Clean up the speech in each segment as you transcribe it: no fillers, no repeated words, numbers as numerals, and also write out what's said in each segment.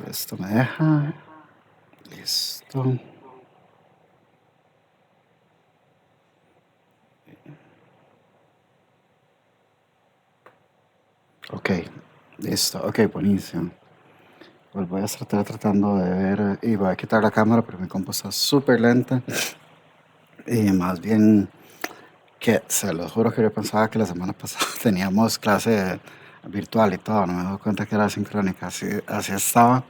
si esto me deja. Listo. Ok, listo. Ok, buenísimo. Pues voy a estar tratando de ver y voy a quitar la cámara porque mi compu está súper lenta. Y más bien que se lo juro que yo pensaba que la semana pasada teníamos clase virtual y todo. No me he dado cuenta que era sincrónica. Así estaba.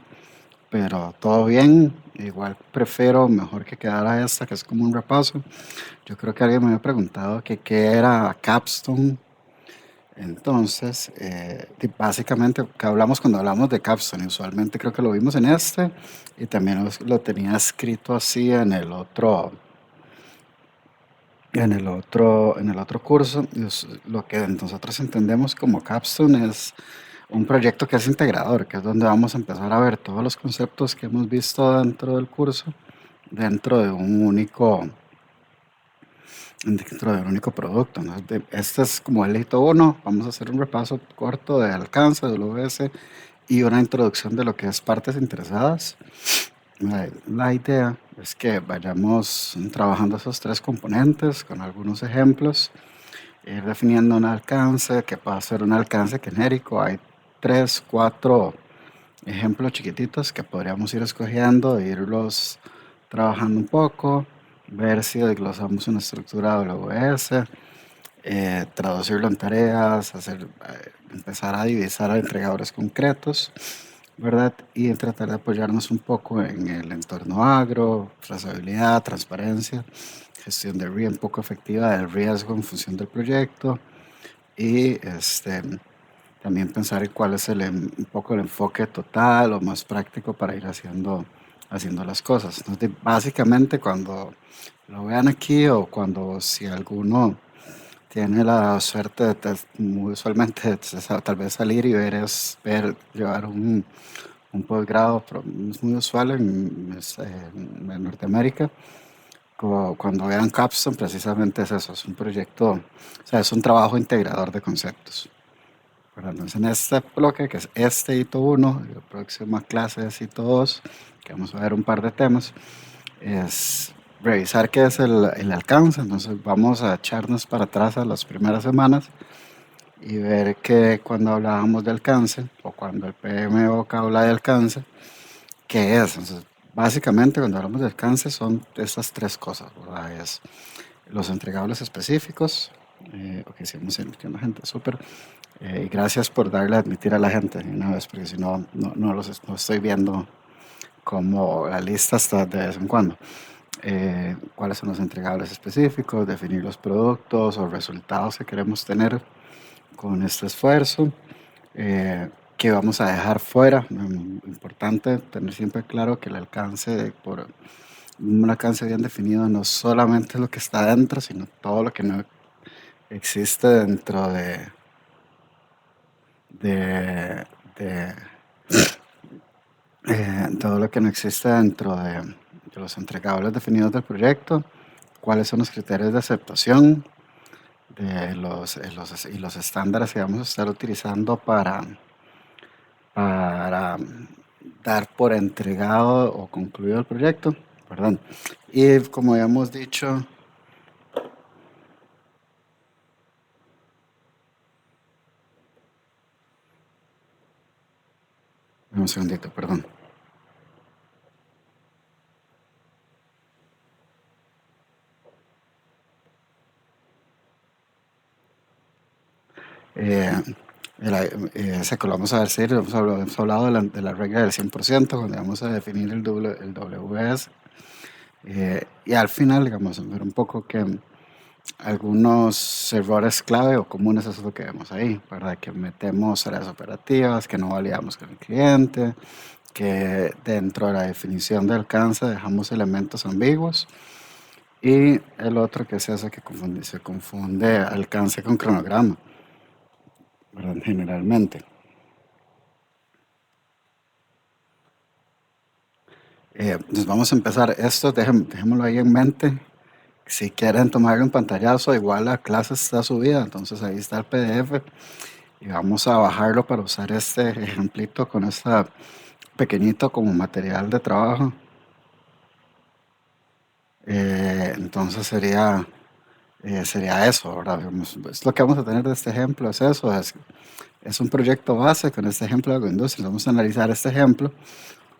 Pero todo bien. Igual prefiero mejor que quedara esta, que es como un repaso. Yo creo que alguien me había preguntado que qué era Capstone. Entonces, básicamente, que hablamos cuando hablamos de Capstone, usualmente creo que lo vimos en este y también lo tenía escrito así en el otro curso. Lo que nosotros entendemos como Capstone es un proyecto que es integrador, que es donde vamos a empezar a ver todos los conceptos que hemos visto dentro del curso, dentro de un único producto, ¿no? Este es como el hito uno. Vamos a hacer un repaso corto de alcance de WS y una introducción de lo que es partes interesadas. La idea es que vayamos trabajando esos tres componentes con algunos ejemplos, ir definiendo un alcance que pueda ser un alcance genérico. Hay tres, cuatro ejemplos chiquititos que podríamos ir escogiendo, e irlos trabajando un poco, ver si desglosamos una estructura WS, traducirlo en tareas, empezar a divisar a entregadores concretos, ¿verdad? Y tratar de apoyarnos un poco en el entorno agro, trazabilidad, transparencia, gestión de un poco efectiva del riesgo en función del proyecto y también pensar en cuál es un poco el enfoque total o más práctico para ir haciendo las cosas. Entonces, básicamente cuando lo vean aquí o cuando si alguno tiene la suerte de muy usualmente tal vez salir y llevar un posgrado, pero es muy usual en Norteamérica. Cuando vean Capstone, precisamente es eso, es un proyecto, o sea, es un trabajo integrador de conceptos. ¿Verdad? Entonces, en este bloque, que es este hito uno y la próxima clase es hito 2, que vamos a ver un par de temas, es revisar qué es el alcance. Entonces, vamos a echarnos para atrás a las primeras semanas y ver que cuando hablábamos de alcance, o cuando el PMBOK habla de alcance, ¿qué es? Entonces, básicamente, cuando hablamos de alcance, son estas tres cosas, ¿verdad? Es los entregables específicos. Ok, seguimos invirtiendo gente, súper. Y gracias por darle a admitir a la gente una vez, porque si no, no estoy viendo como la lista hasta de vez en cuando. Cuáles son los entregables específicos, definir los productos o resultados que queremos tener con este esfuerzo, que vamos a dejar fuera. Importante tener siempre claro que el alcance, por un alcance bien definido, no solamente lo que está dentro, sino todo lo que no existe dentro de, de todo lo que no existe dentro de los entregables definidos del proyecto, cuáles son los criterios de aceptación y los estándares que vamos a estar utilizando para dar por entregado o concluido el proyecto, perdón. Y como ya hemos dicho, un segundito, perdón. Eh, ese que lo vamos a decir, hemos hablado de la regla del 100%, donde vamos a definir el WS. Y al final, digamos, ver un poco que algunos errores clave o comunes, eso es lo que vemos ahí, ¿verdad? Que metemos áreas operativas, que no validamos con el cliente, que dentro de la definición de alcance dejamos elementos ambiguos. Y el otro que es eso que se confunde alcance con cronograma, ¿verdad? Generalmente. Entonces vamos a empezar esto, dejémoslo ahí en mente. Si quieren tomarlo en pantallazo, igual la clase está subida, entonces ahí está el PDF y vamos a bajarlo para usar este ejemplito con esta pequeñito como material de trabajo. Entonces sería eso, ¿verdad? Digamos, es lo que vamos a tener de este ejemplo, es eso, es un proyecto base con este ejemplo de agroindustria. Vamos a analizar este ejemplo,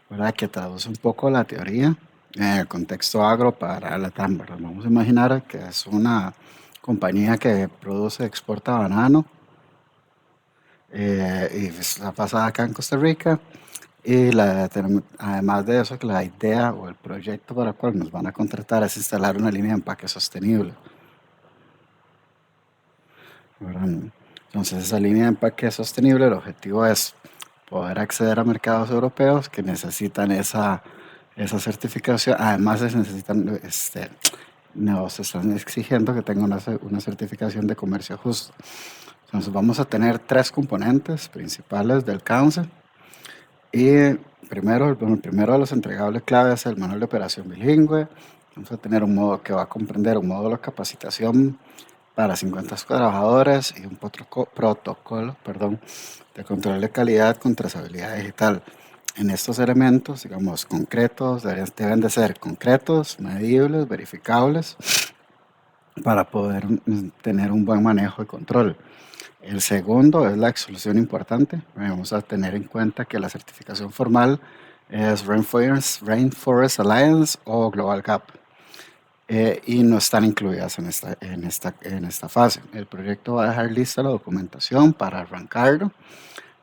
¿verdad? Que traduce un poco la teoría en el contexto agro para la TAM, ¿verdad? Vamos a imaginar que es una compañía que produce, exporta banano y está basada acá en Costa Rica. Y además de eso, que la idea o el proyecto para el cual nos van a contratar es instalar una línea de empaque sostenible, ¿verdad? Entonces, esa línea de empaque sostenible, el objetivo es poder acceder a mercados europeos que necesitan esa certificación. Además, nos están exigiendo que tenga una certificación de comercio justo. Entonces, vamos a tener tres componentes principales del cáncer. Y bueno, el primero de los entregables claves es el manual de operación bilingüe. Vamos a tener un modo que va a comprender un módulo de capacitación para 50 trabajadores y un protocolo, perdón, de control de calidad con trazabilidad digital. En estos elementos, digamos, concretos, deben de ser concretos, medibles, verificables, para poder tener un buen manejo y control. El segundo es la exclusión importante. Vamos a tener en cuenta que la certificación formal es Rainforest Alliance o Global Gap, y no están incluidas en esta fase. El proyecto va a dejar lista la documentación para arrancarlo,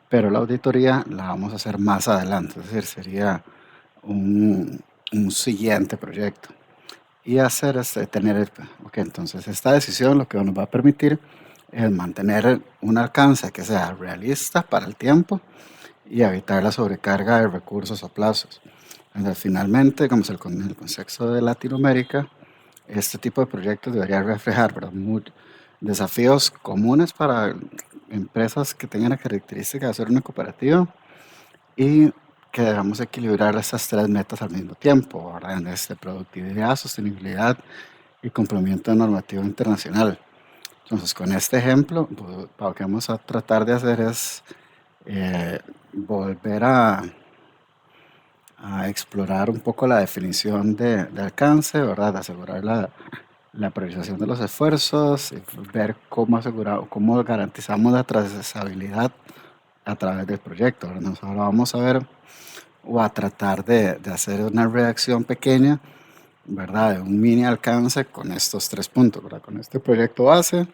pero la auditoría la vamos a hacer más adelante, es decir, sería un siguiente proyecto. Y ok, entonces esta decisión lo que nos va a permitir es mantener un alcance que sea realista para el tiempo y evitar la sobrecarga de recursos o plazos. Entonces, finalmente, como en el contexto de Latinoamérica, este tipo de proyectos debería reflejar, ¿verdad? Desafíos comunes para empresas que tengan la característica de ser una cooperativa y que debamos equilibrar estas tres metas al mismo tiempo, ¿verdad? Productividad, sostenibilidad y cumplimiento normativo internacional. Entonces, con este ejemplo, pues, lo que vamos a tratar de hacer es volver a explorar un poco la definición de alcance, ¿verdad? Asegurar la priorización de los esfuerzos, y ver cómo garantizamos la trazabilidad a través del proyecto, ¿verdad? Nosotros vamos a ver o a tratar de hacer una redacción pequeña, ¿verdad? De un mini alcance con estos tres puntos, ¿verdad? Con este proyecto base,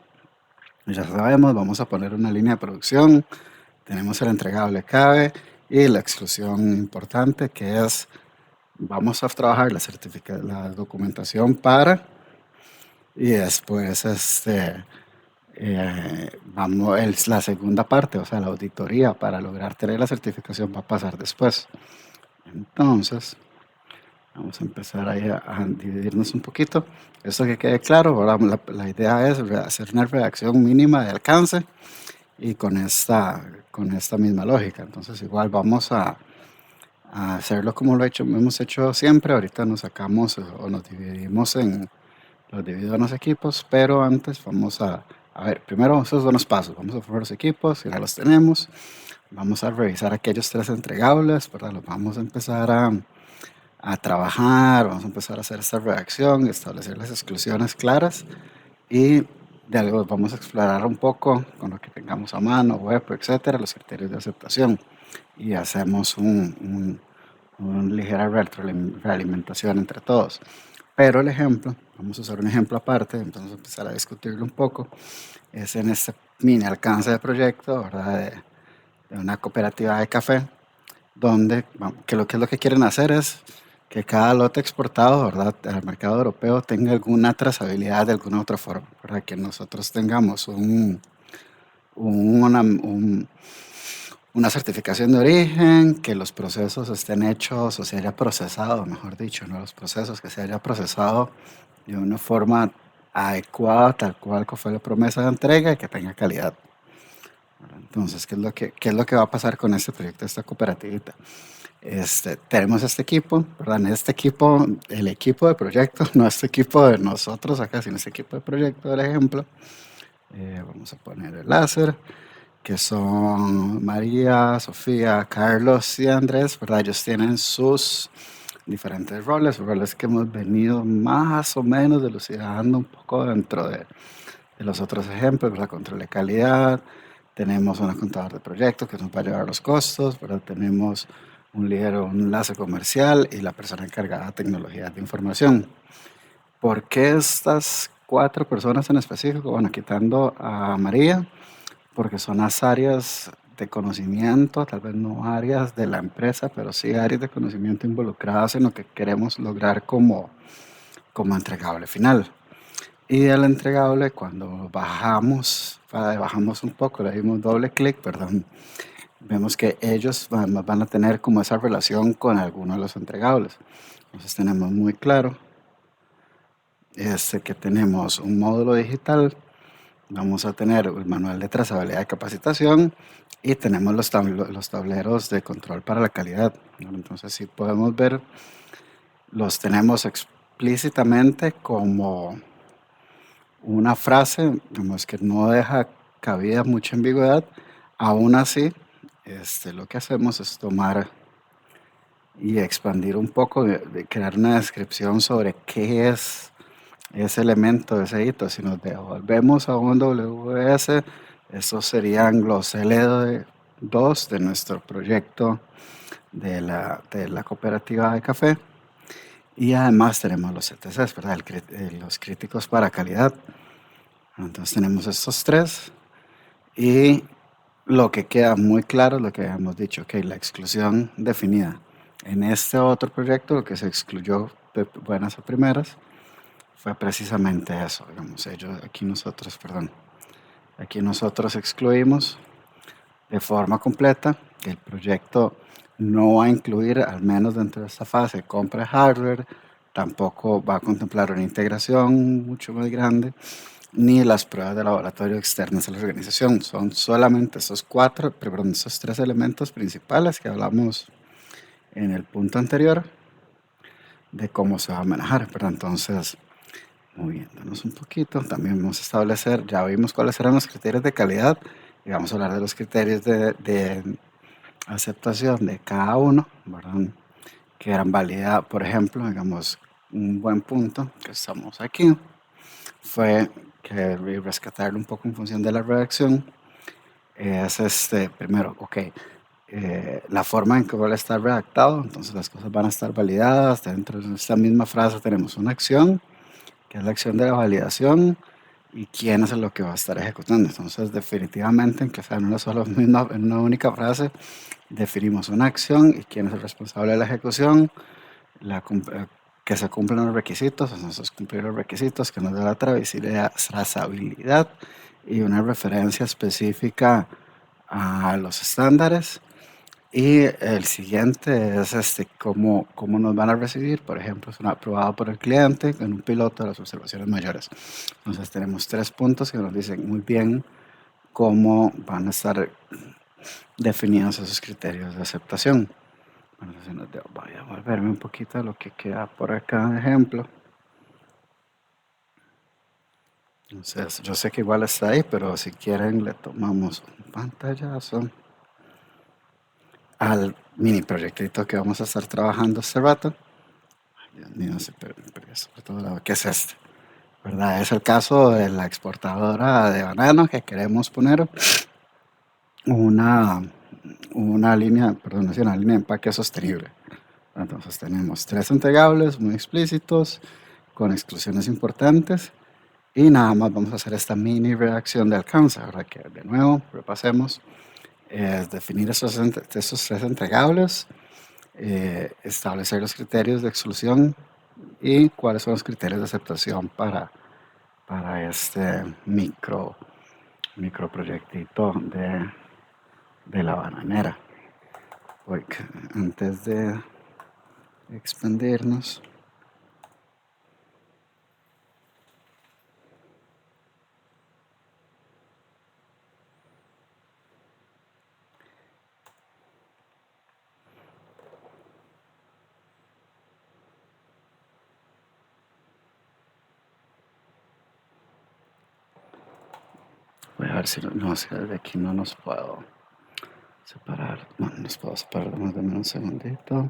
ya sabemos, vamos a poner una línea de producción, tenemos el entregable clave y la exclusión importante que es, vamos a trabajar la documentación para y después vamos, la segunda parte, o sea, la auditoría para lograr tener la certificación va a pasar después. Entonces, vamos a empezar ahí a dividirnos un poquito. Esto que quede claro, ahora la idea es hacer una redacción mínima de alcance y con esta misma lógica. Entonces, igual vamos a hacerlo como hemos hecho siempre. Ahorita nos sacamos o nos dividimos los divido en los equipos, pero antes vamos a ver, primero esos son los pasos. Vamos a formar los equipos, ya los tenemos. Vamos a revisar aquellos tres entregables, ¿verdad? Los vamos a empezar a trabajar, vamos a empezar a hacer esta redacción, establecer las exclusiones claras y de algo vamos a explorar un poco con lo que tengamos a mano, web, etcétera, los criterios de aceptación y hacemos una ligera realimentación entre todos. Pero el ejemplo, vamos a usar un ejemplo aparte, entonces empezar a discutirlo un poco, es en este mini alcance de proyecto, ¿verdad? De una cooperativa de café, donde que lo que quieren hacer es que cada lote exportado, ¿verdad?, al mercado europeo tenga alguna trazabilidad de alguna otra forma, para que nosotros tengamos una certificación de origen, que los procesos estén hechos o se haya procesado, mejor dicho, no los procesos, que se haya procesado de una forma adecuada, tal cual que fue la promesa de entrega y que tenga calidad. Entonces, qué es lo que va a pasar con este proyecto, esta cooperativita? Tenemos este equipo, ¿verdad? En este equipo, el equipo de proyecto, no este equipo de nosotros acá, sino este equipo de proyecto, por ejemplo. Vamos a poner el láser. que son María, Sofía, Carlos y Andrés, ¿verdad? Ellos tienen sus diferentes roles que hemos venido más o menos dilucidando un poco dentro de los otros ejemplos, ¿verdad? Control de calidad, tenemos un contador de proyectos que nos va a llevar los costos, ¿verdad? Tenemos un líder o un enlace comercial y la persona encargada de tecnologías de información. ¿Por qué estas cuatro personas en específico? Bueno, quitando a María, porque son las áreas de conocimiento, tal vez no áreas de la empresa, pero sí áreas de conocimiento involucradas en lo que queremos lograr como entregable final. Y el entregable, cuando bajamos un poco, le dimos doble clic, perdón, vemos que ellos van a tener como esa relación con alguno de los entregables. Entonces tenemos muy claro que tenemos un módulo digital, vamos a tener el manual de trazabilidad de capacitación y tenemos los tableros de control para la calidad, ¿no? Entonces, si podemos ver, los tenemos explícitamente como una frase, digamos, que no deja cabida mucha ambigüedad. Aún así, lo que hacemos es tomar y expandir un poco, de crear una descripción sobre qué es ese elemento, ese hito. Si nos devolvemos a un WS, esos serían los L2 de nuestro proyecto de la cooperativa de café. Y además tenemos los CTCs, ¿verdad? Los críticos para calidad. Entonces tenemos estos tres y lo que queda muy claro es lo que habíamos dicho, que la exclusión definida. En este otro proyecto, lo que se excluyó de buenas a primeras fue precisamente eso, digamos, aquí nosotros excluimos de forma completa que el proyecto no va a incluir, al menos dentro de esta fase, compra de hardware, tampoco va a contemplar una integración mucho más grande, ni las pruebas de laboratorio externas a la organización. Son solamente esos tres elementos principales que hablamos en el punto anterior de cómo se va a manejar, pero entonces, moviéndonos un poquito, también vamos a establecer, ya vimos cuáles eran los criterios de calidad y vamos a hablar de los criterios de aceptación de cada uno, ¿verdad? Que eran válidas, por ejemplo, digamos, un buen punto que estamos aquí fue que rescatarlo un poco en función de la redacción es primero, ok, la forma en que va a estar redactado, entonces las cosas van a estar validadas. Dentro de esta misma frase tenemos una acción, que es la acción de la validación, y quién es lo que va a estar ejecutando. Entonces, definitivamente, aunque sea en en una única frase, definimos una acción y quién es el responsable de la ejecución, que se cumplan los requisitos, entonces cumplir los requisitos, que nos da la trazabilidad y una referencia específica a los estándares. Y el siguiente es cómo nos van a recibir. Por ejemplo, es aprobado por el cliente en un piloto de las observaciones mayores. Entonces tenemos tres puntos que nos dicen muy bien cómo van a estar definidos esos criterios de aceptación. Bueno, voy a volverme un poquito a lo que queda por acá de ejemplo. Entonces, yo sé que igual está ahí, pero si quieren le tomamos un pantallazo al mini proyectito que vamos a estar trabajando este rato. Dios mío, sobre todo, ¿qué es este? ¿Verdad? Es el caso de la exportadora de banano que queremos poner una, una línea, perdón, es una línea de empaque sostenible. Entonces tenemos tres entregables muy explícitos, con exclusiones importantes, y nada más vamos a hacer esta mini redacción de alcance. Ahora que de nuevo repasemos, es definir esos tres entregables, establecer los criterios de exclusión y cuáles son los criterios de aceptación para este microproyectito de la bananera. Antes de expandirnos, Voy a ver si no, si de aquí no nos puedo separar. No, no nos puedo separar. Dame un segundito.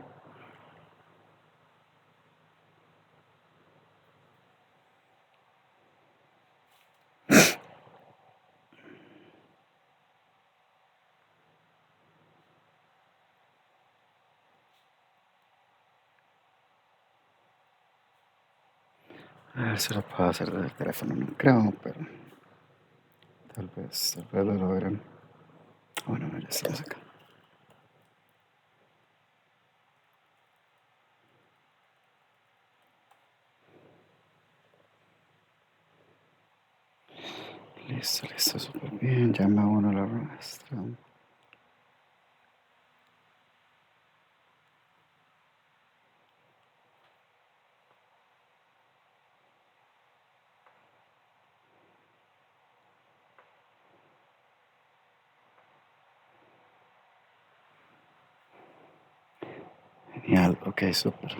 A ver si lo puedo hacer desde el teléfono. No creo, pero tal vez lo logren. Bueno, ya estamos acá. Listo, listo, súper bien. Llama uno a la nuestra. Genial, ok, súper.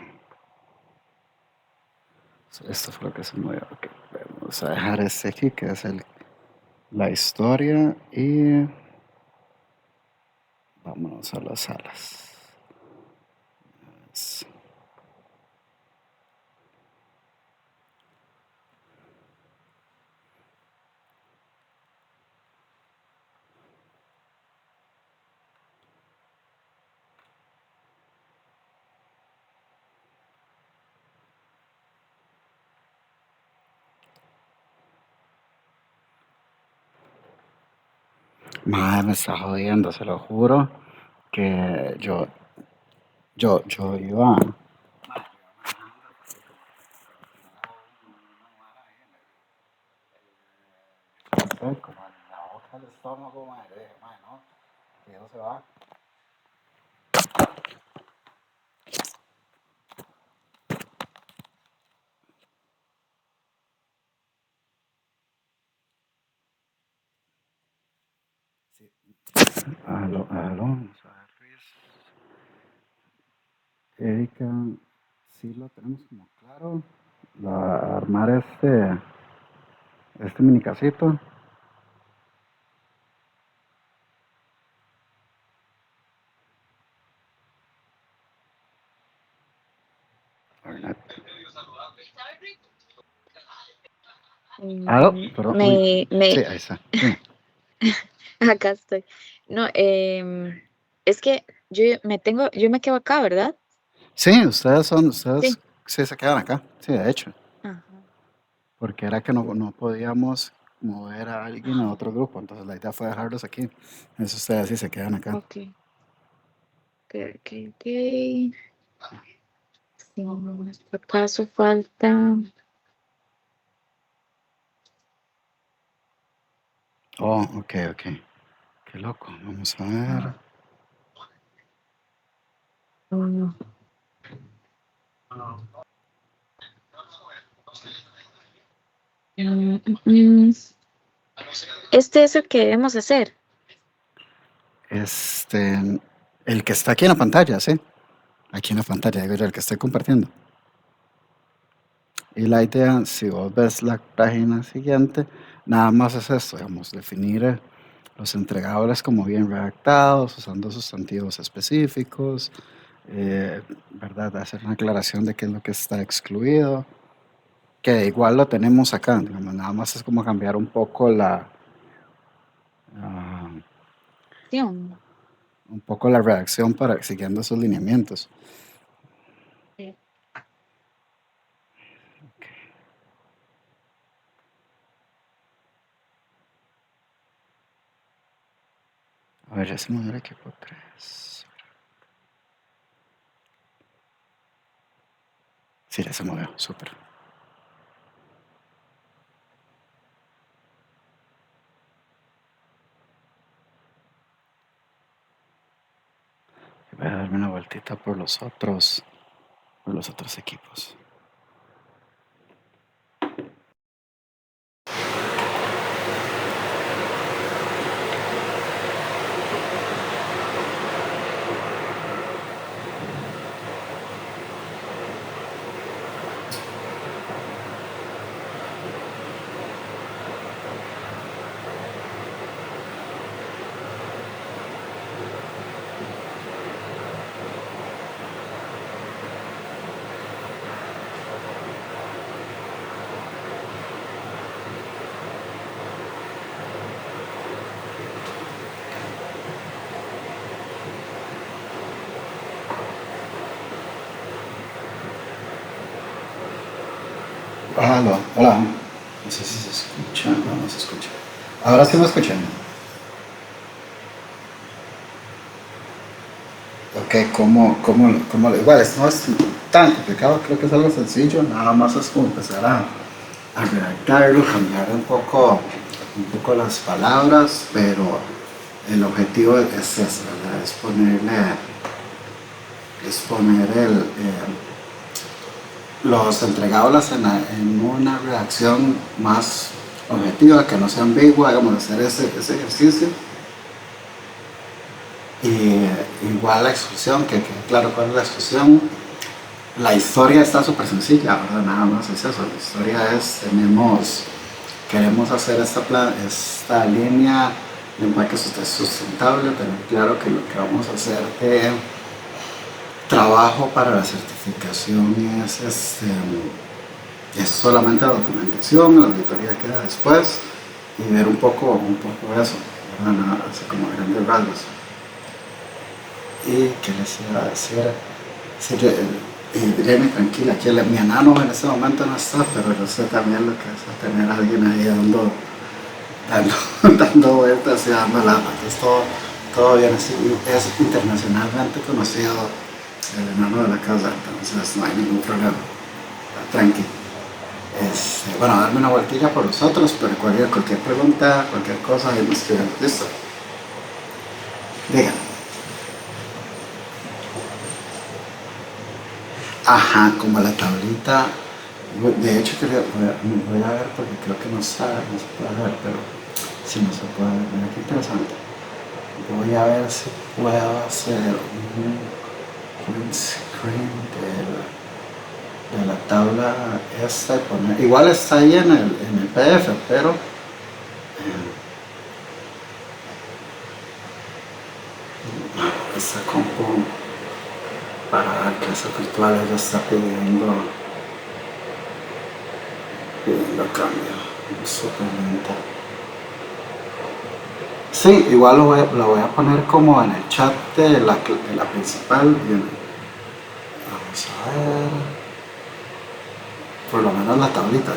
Esto fue lo que se movió. Ok, vamos a dejar este aquí, que es la historia, y vámonos a las salas. Madre, me está jodiendo, se lo juro, que yo iba. Como en la boca del estómago, madre, madre, ¿no? Que eso se va. Sí. Aló, aló, vamos a ver, Luis. Erika, sí lo tenemos como claro. Armar este mini casito. Arnett. Aló, perdón, uy. Sí, ahí está. Dime. Acá estoy. No, es que yo me quedo acá, ¿verdad? Sí, ustedes Sí. sí se quedan acá. Sí, de hecho. Ajá. Porque era que no podíamos mover a alguien a otro grupo. Entonces la idea fue dejarlos aquí. Eso ustedes sí se quedan acá. Ok, ok. Sí, ¿acaso falta? Oh, ok, ok. Qué loco. Vamos a ver. Mm, mm, mm. Este es el que debemos hacer. Este, el que está aquí en la pantalla, sí. Aquí en la pantalla, digo yo, el que estoy compartiendo. Y la idea, si vos ves la página siguiente, nada más es esto, digamos, definir los entregables como bien redactados, usando sustantivos específicos, ¿verdad? Hacer una aclaración de qué es lo que está excluido, que igual lo tenemos acá, digamos, nada más es como cambiar un poco ah, Acción. un poco la redacción para siguiendo esos lineamientos. Sí. A ver, ya se movió el equipo 3. Sí, ya se movió, súper. Voy a darme una vueltita por los otros equipos. Hola, hola. No sé si se escucha, no se escucha. Ahora sí me escuchan. Ok, igual, esto no es tan complicado, creo que es algo sencillo, nada más es como empezar a redactarlo, cambiar un poco las palabras, pero el objetivo es ese, ¿verdad? Es poner los entregables en una redacción más objetiva, que no sea ambigua, digamos, hacer ese ejercicio. Y igual la exclusión, que quede claro cuál es la exclusión. La historia está súper sencilla, ¿verdad? Nada más es eso. La historia es, queremos hacer esta línea de empaque sustentable, tener claro que lo que vamos a hacer de trabajo para la certificación es solamente la documentación, la auditoría queda después y ver un poco eso, ¿verdad? Nada, así como grandes rasgos. ¿Y qué les iba a decir? Sí, Irene, tranquila, que mi enano en este momento no está, pero yo sé también lo que es tener a alguien ahí dando vueltas y dando lata. Entonces todo bien, es internacionalmente conocido el enano de la casa, entonces no hay ningún problema. Tranqui. Bueno, darme una vueltilla por nosotros, pero cualquier pregunta, cualquier cosa, ahí me escriben. Listo. Digan. Ajá, como la tablita. De hecho, voy a ver porque creo que no se puede ver, pero sí no se puede ver. Mira qué interesante. Voy a ver si puedo hacer un print screen de la tabla esta y poner. Igual está ahí en el PDF, pero esta compu para dar clases virtuales ya está pidiendo cambio. Súper lenta. Sí, igual lo voy a poner como en el chat de la principal. Vamos a ver. Por lo menos la tablita.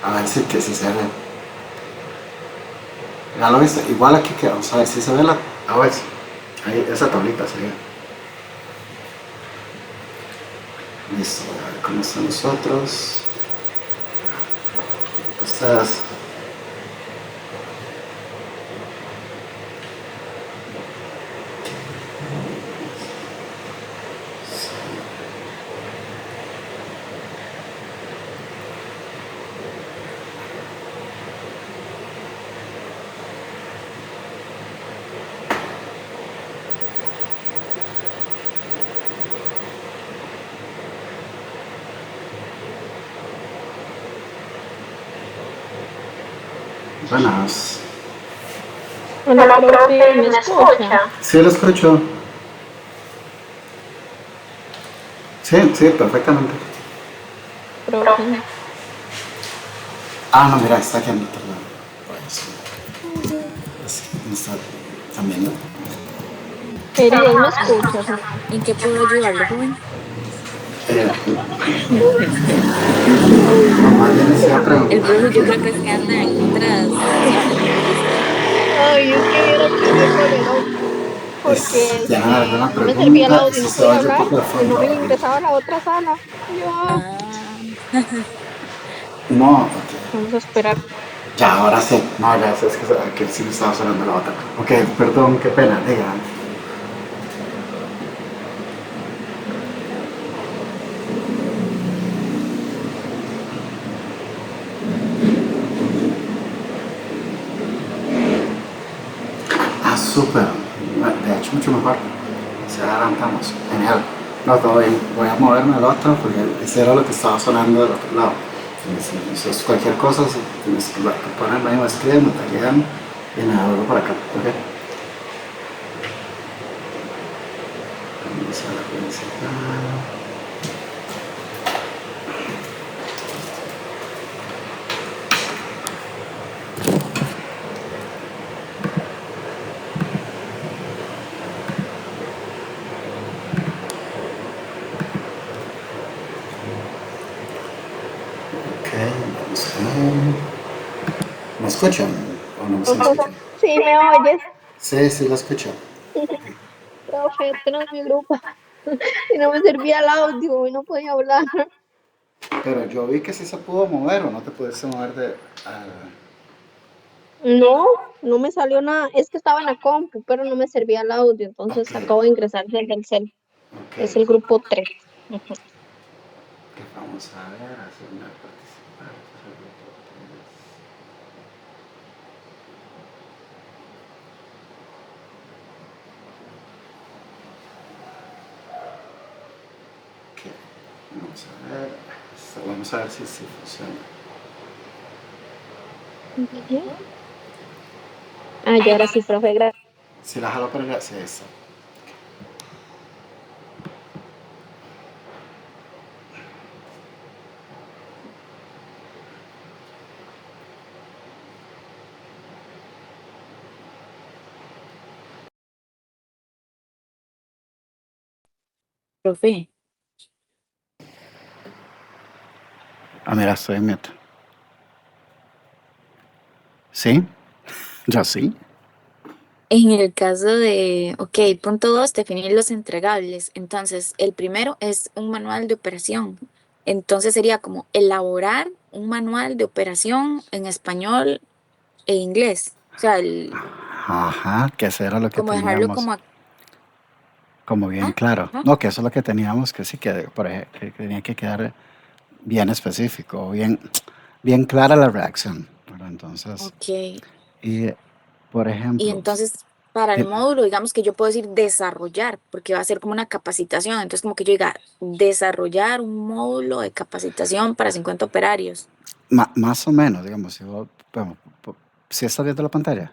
A ver si se ve. Ya lo viste. Igual aquí que vamos a ver si se ve la. A ver. Ahí, esa tablita sería. Listo, a ver cómo están nosotros. Ustedes. Buenas. Hola, Hola, profe, profe, ¿me ¿me escucha? escucha? Sí, lo escucho. Sí, sí, perfectamente. Profe. Profe. Ah, no, mira, está aquí en otro lado. Está también, ¿no? Eri, vos me escuchas. ¿En qué puedo ayudarlo, joven? Más bien les iba a El preguntar profe yo que creo que es que anda en otras sesiones, como dice usted. Ay, es que vieras que ese problema, porque tienen alguna no me servía el pregunta, audio y si no se podía oye un hablar poco de y no fondo. me ingresaba a la otra sala. Y yo, Ah, No, ok. vamos a esperar. Ya, ahora sí. No, ya sé, es que sí me estaba sonando la otra. Ok, perdón, qué pena, diga. Ah, súper. De hecho, mucho mejor. Se adelantamos. Genial. No, todo bien. Voy a moverme al otro porque ese era lo que estaba sonando del otro lado. Entonces, cualquier cosa, si me ponen ahí, me escriben, me taguean y me vuelvo para acá. Ok. Vamos a la principal. ¿Me escuchan o no me están escuchando? Sí, me oyes. Sí, sí, lo escucho. Profe, es que no es mi grupo. Y no me servía el audio y no podía hablar. Pero yo vi que sí se pudo mover o no te pudiste mover de... No, no me salió nada. Es que estaba en la compu, pero no me servía el audio. ok, Entonces acabo de ingresar desde el cel. ok. Es el grupo 3. Vamos a ver, hacerme participar. Ok, vamos a ver. Vamos a ver si funciona. Ah, y ahora sí, profe, gracias. Si la jalo para allá, sí, está. Profe, Ah, mira, estoy en mute. ¿Sí? ¿Yo sí? en el caso de, ok, punto 2, definir los entregables. Entonces, el primero es un manual de operación. Entonces sería como elaborar un manual de operación en español e inglés. O sea, Ajá, que eso era lo que como dejarlo teníamos como, como bien ajá, claro. ajá, No, que eso es lo que teníamos, que sí, que, por ejemplo, que tenía que quedar bien específico, bien clara la reacción. ¿Verdad? Entonces, ok. y por Y ejemplo, entonces, para el di- módulo, digamos que yo puedo decir desarrollar, porque va a ser como una capacitación. Entonces, como que yo diga, desarrollar un módulo de capacitación para 50 operarios. más o menos, digamos, bueno, si estás viendo la pantalla,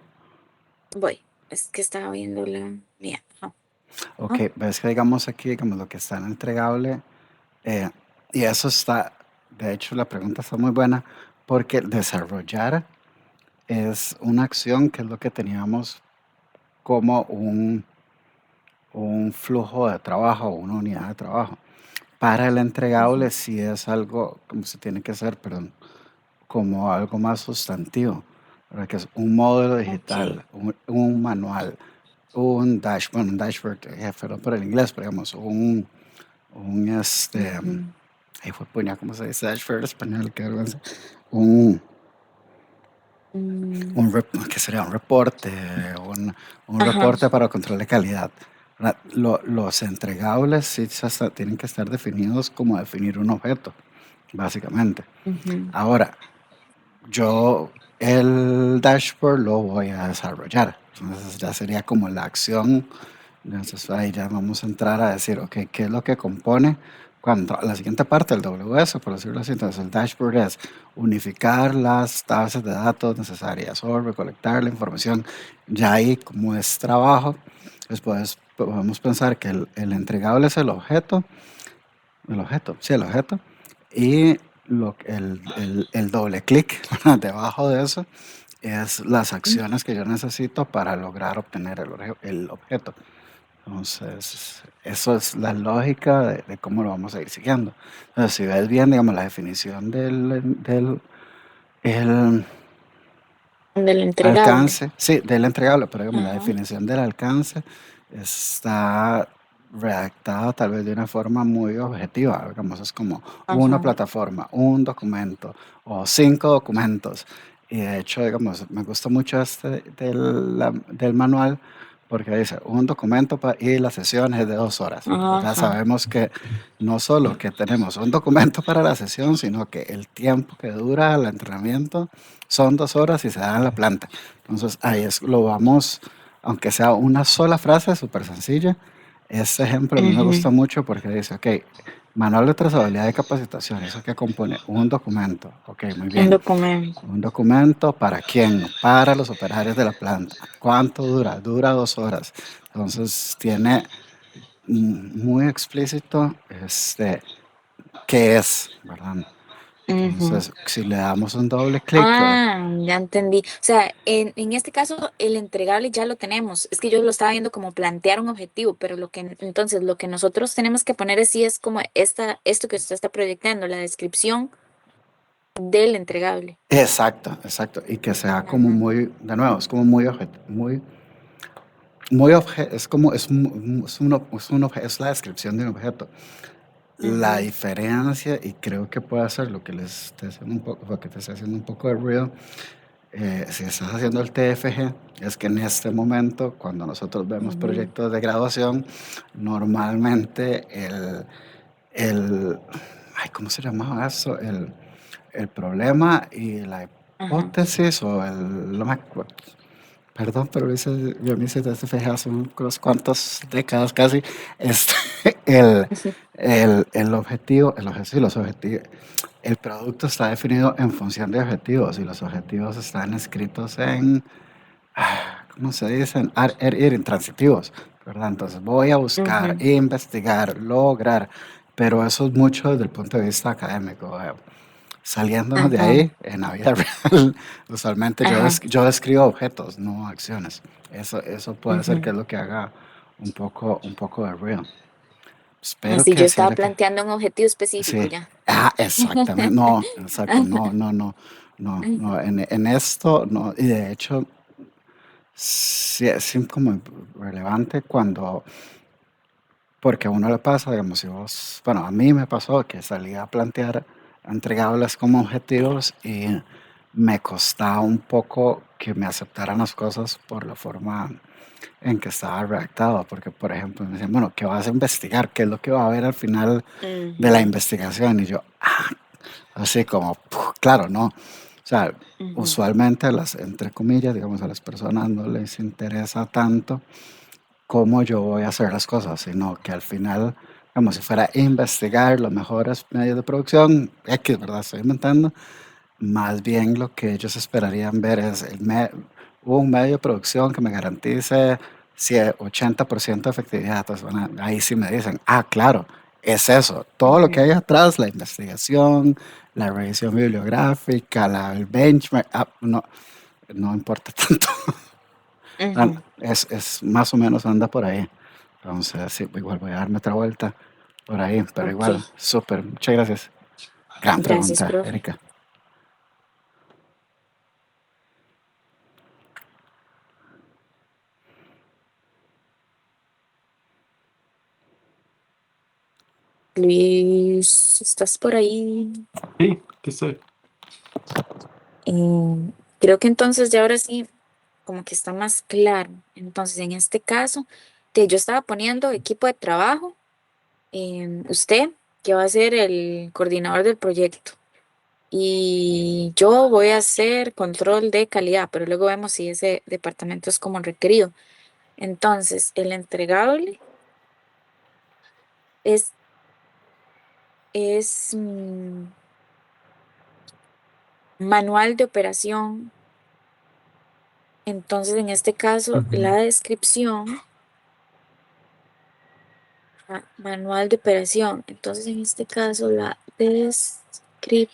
Voy, es que estaba viendo la mía. Ajá, ok, ajá, ves que digamos aquí, digamos, lo que está en el entregable, eh, y eso está, de hecho, la pregunta está muy buena, porque desarrollar es una acción que es lo que teníamos como un flujo de trabajo, una unidad de trabajo. Para el ujú, entregable sí es algo, como se tiene que hacer, perdón, como algo más sustantivo, ¿verdad? Que es un módulo ok, digital, un manual, un dashboard, perdón por el inglés, pero digamos, ujú, ahí fue puña, ¿cómo se dice dashboard en español? Qué vergüenza. Un, mm, ¿qué sería? Un reporte, un ajá, reporte para control de calidad. ¿Verdad? Los entregables sí tienen que estar definidos como definir un objeto, básicamente. ujú, Ahora, yo el dashboard lo voy a desarrollar. Entonces ya sería como la acción. Entonces ahí ya vamos a entrar a decir, ok, ¿qué es lo que compone? Cuando la siguiente parte del WS, por decirlo así, entonces el dashboard es unificar las bases de datos necesarias o recolectar la información. Ya ahí, como es trabajo, después podemos pensar que el entregable es sí, el objeto, y el doble clic debajo de eso es las acciones que yo necesito para lograr obtener el objeto. Entonces, eso es la lógica de cómo lo vamos a ir siguiendo. Entonces, si ves bien, digamos, la definición el del entregable. alcance, sí, del entregable, pero digamos, la Ajá, definición del alcance está redactada tal vez de una forma muy objetiva, digamos, es como una ajá, plataforma, un documento o 5 documentos. Y de hecho, digamos, me gusta mucho del manual porque dice un documento y la sesión es de 2 horas. Ya ajá, sabemos que no solo que tenemos un documento para la sesión, sino que el tiempo que dura el entrenamiento son 2 horas y se da en la planta. Entonces ahí lo vamos, aunque sea una sola frase súper sencilla. Este ejemplo a mí me gusta ujú. mucho porque dice, ok, manual de trazabilidad de capacitación, ¿eso qué compone? Un documento. Ok, muy Un bien. documento. Un documento para quién? Para los operarios de la planta. ¿Cuánto dura? Dura 2 horas. Entonces tiene muy explícito qué es, ¿verdad? Ujú. Entonces, si le damos un doble clic, Ah, ya entendí. O sea, en este caso el entregable ya lo tenemos. Es que yo lo estaba viendo como plantear un objetivo, pero entonces lo que nosotros tenemos que poner es sí es como esto que usted está proyectando, la descripción del entregable. Exacto, exacto. Y que sea como Ajá. muy, de nuevo, es como muy, muy es como, es la descripción de un objeto. La Ujú, diferencia, y creo que puede ser lo que les esté haciendo un poco, lo que te está haciendo un poco de ruido, si estás haciendo el TFG, es que en este momento, cuando nosotros vemos ujú, proyectos de graduación, normalmente ay, ¿cómo se llamaba eso? El problema y la ajá. hipótesis o el, no me acuerdo. Perdón, pero yo me hice TFG hace unas cuantas décadas casi. Este, el, el objetivo, sí, los objetivos, el producto está definido en función de objetivos y los objetivos están escritos en, ¿cómo se dicen? Intransitivos, ¿verdad? Entonces voy a buscar, Ujú, investigar, lograr, pero eso es mucho desde el punto de vista académico. Saliéndonos de ajá, ahí, en la vida real, usualmente ajá, yo describo objetos, no acciones. Eso puede ser que ujú. es lo que haga un poco de ruido. Espero Así que yo sí estaba le que planteando un objetivo específico sí. ya. Exactamente. No, exacto. No, no, no. No, no. En esto, no. Y de hecho, sí es como relevante cuando, porque a uno le pasa, digamos, si vos, bueno, a mí me pasó que salí a plantear entregables como objetivos y me costaba un poco que me aceptaran las cosas por la forma en que estaba redactado, porque por ejemplo me decían, bueno, ¿qué vas a investigar? ¿Qué es lo que va a haber al final de la Ujú, investigación? Y yo, así como, claro, no. O sea, ujú, usualmente entre comillas, digamos, a las personas no les interesa tanto cómo yo voy a hacer las cosas, sino que al final, como si fuera investigar los mejores medios de producción, X, ¿verdad? Estoy inventando. Más bien lo que ellos esperarían ver es un medio de producción que me garantice si 80% de efectividad. Entonces, ahí sí me dicen, claro, es eso. Todo lo que hay ujú, atrás, la investigación, la revisión bibliográfica, el benchmark, no, no importa tanto. ujú. Es más o menos anda por ahí. Entonces, sí, igual voy a darme otra vuelta por ahí, pero Ok, igual, súper, muchas gracias. Gran gracias, pregunta, profe. Erika. Luis, ¿estás por ahí? Sí, que estoy. Creo que entonces ya ahora sí, como que está más claro. Entonces, en este caso, yo estaba poniendo equipo de trabajo, usted, que va a ser el coordinador del proyecto, y yo voy a hacer control de calidad, pero luego vemos si ese departamento es como requerido. Entonces, el entregable es, es manual de operación. Entonces, en este caso, la Ujú. descripción, manual de operación. Entonces, en este caso, la descripción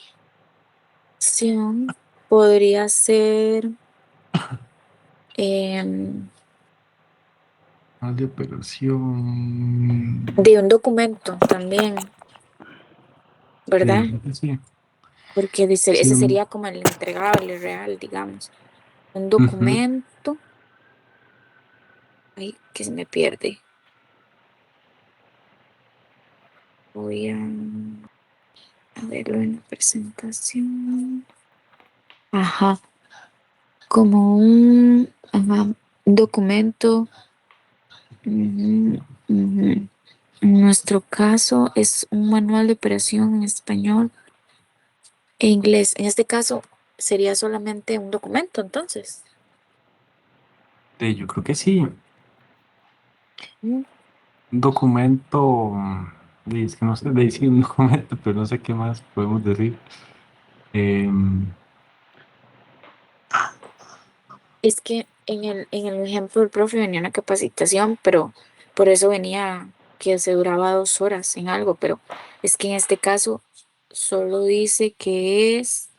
podría ser em, Manual de operación. de un documento también, Sí, yo ¿verdad? creo que sí. Porque Sí, ese sería como el entregable real, digamos. Un ujú. documento, ay, que se me pierde. Voy a verlo en la presentación. Ajá, como un documento. Ujú, ujú. En nuestro caso es un manual de operación en español e inglés. En este caso sería solamente un documento, entonces. Yo creo que sí. Mm, Un documento. Es que no sé, de ahí sí un documento, pero no sé qué más podemos decir. Em, Es que en el ejemplo del profe venía una capacitación, pero por eso venía que se duraba 2 horas en algo, pero es que en este caso solo dice que es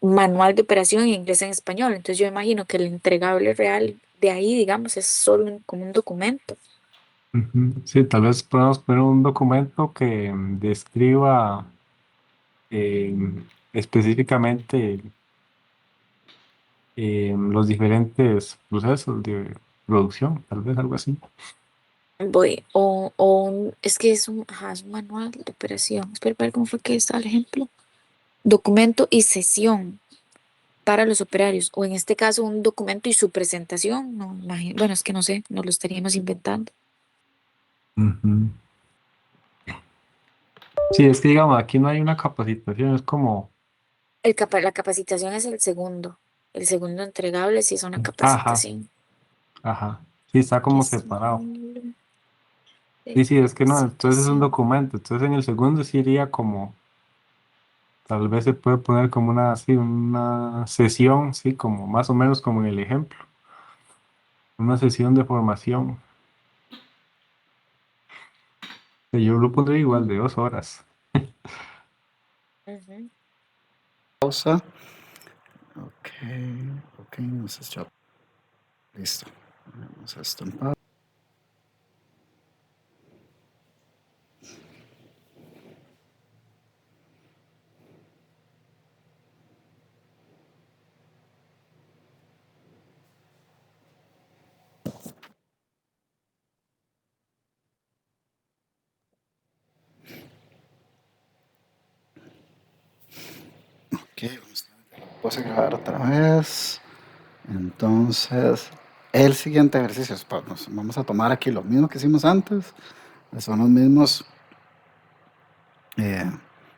manual de operación en inglés en español. Entonces yo imagino que el entregable real de ahí, digamos, es solo como un documento. Ujú. Sí, tal vez podemos poner un documento que describa. eh, específicamente los diferentes procesos de producción, tal vez algo así. Voy, es que es un manual de operación. Espera, para ver cómo fue que estaba el ejemplo. Documento y sesión para los operarios, o en este caso un documento y su presentación. No, bueno, es que no sé, nos lo estaríamos inventando. Ujú. Sí, es que digamos, aquí no hay una capacitación, es como, La capacitación es el segundo entregable sí es una ajá, capacitación. ajá, sí, está Que como es separado. manual de Sí, sí, es que no, entonces es un capacitación. documento, entonces en el segundo sí iría como, tal vez se puede poner como una, así, una sesión, sí, como más o menos como en el ejemplo, una sesión de formación. Yo lo pondría igual de 2 horas. Ujú. Pausa. Ok, ok, no sé, ya. Listo. Vamos a esto en pausa. Ok, vamos a grabar otra vez. Entonces, el siguiente ejercicio es, vamos a tomar aquí lo mismo que hicimos antes. Son los mismos, eh,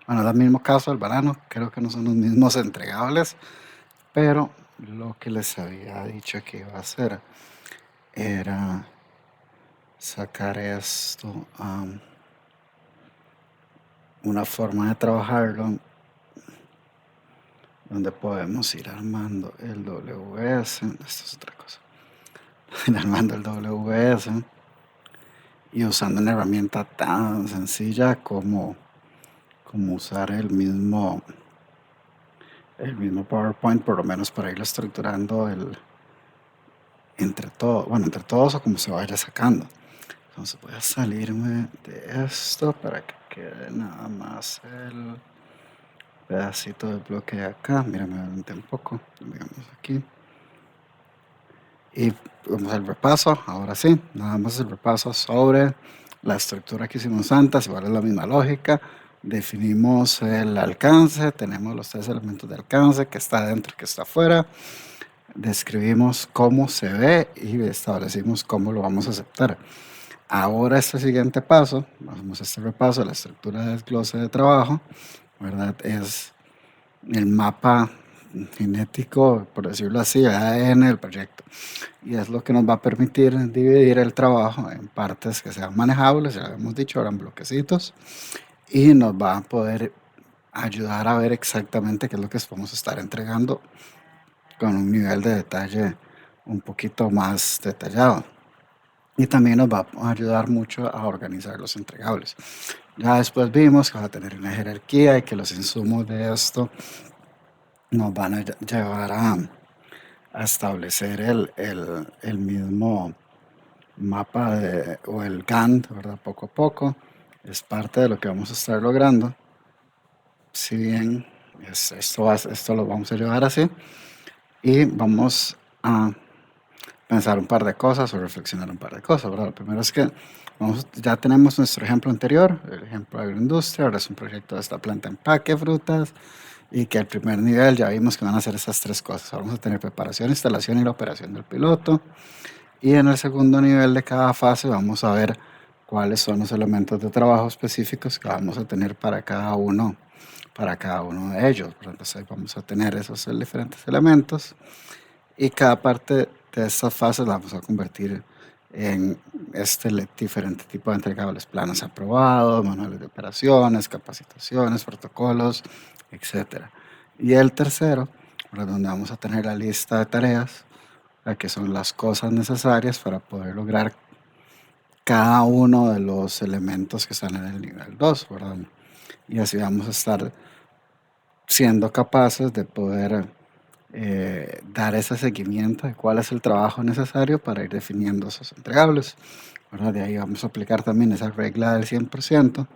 bueno, es el mismo caso del banano. Creo que no son los mismos entregables, pero lo que les había dicho que iba a hacer era sacar esto a una forma de trabajarlo donde podemos ir armando el WS. Esto es otra cosa. Ir armando el WS y usando una herramienta tan sencilla como usar el mismo PowerPoint, por lo menos para irlo estructurando entre todo, bueno, entre todos o como se vaya sacando. Entonces voy a salirme de esto para que quede nada más el pedacito de bloque de acá. Mira, me adelanté un poco, digamos aquí. Y vamos al repaso, ahora sí, nada más el repaso sobre la estructura que hicimos antes, igual es la misma lógica. Definimos el alcance, tenemos los 3 elementos de alcance, que está dentro y que está afuera. Describimos cómo se ve y establecimos cómo lo vamos a aceptar. Ahora este siguiente paso, vamos a este repaso de la estructura de desglose de trabajo, ¿verdad? Es el mapa genético, por decirlo así, ADN del proyecto. Y es lo que nos va a permitir dividir el trabajo en partes que sean manejables, ya lo hemos dicho, ahora en bloquecitos, y nos va a poder ayudar a ver exactamente qué es lo que vamos a estar entregando con un nivel de detalle un poquito más detallado. Y también nos va a ayudar mucho a organizar los entregables. Ya después vimos que va a tener una jerarquía y que los insumos de esto nos van a llevar a establecer el mismo mapa o el Gantt, ¿verdad? Poco a poco. Es parte de lo que vamos a estar logrando. Si bien esto lo vamos a llevar así y vamos a pensar un par de cosas o reflexionar un par de cosas, ¿verdad? Lo primero es que ya tenemos nuestro ejemplo anterior, el ejemplo de agroindustria, ahora es un proyecto de esta planta empaque frutas y que el primer nivel ya vimos que van a hacer esas 3 cosas. Vamos a tener preparación, instalación y la operación del piloto. Y en el segundo nivel de cada fase vamos a ver cuáles son los elementos de trabajo específicos que vamos a tener para cada uno de ellos. Entonces ahí vamos a tener esos diferentes elementos y cada parte de estas fases la vamos a convertir en diferente tipo de entregables, planes aprobados, manuales de operaciones, capacitaciones, protocolos, etcétera. Y el tercero, donde vamos a tener la lista de tareas, que son las cosas necesarias para poder lograr cada uno de los elementos que están en el nivel 2, ¿verdad? Y así vamos a estar siendo capaces de poder dar ese seguimiento de cuál es el trabajo necesario para ir definiendo esos entregables, ¿verdad? De ahí vamos a aplicar también esa regla del 100%,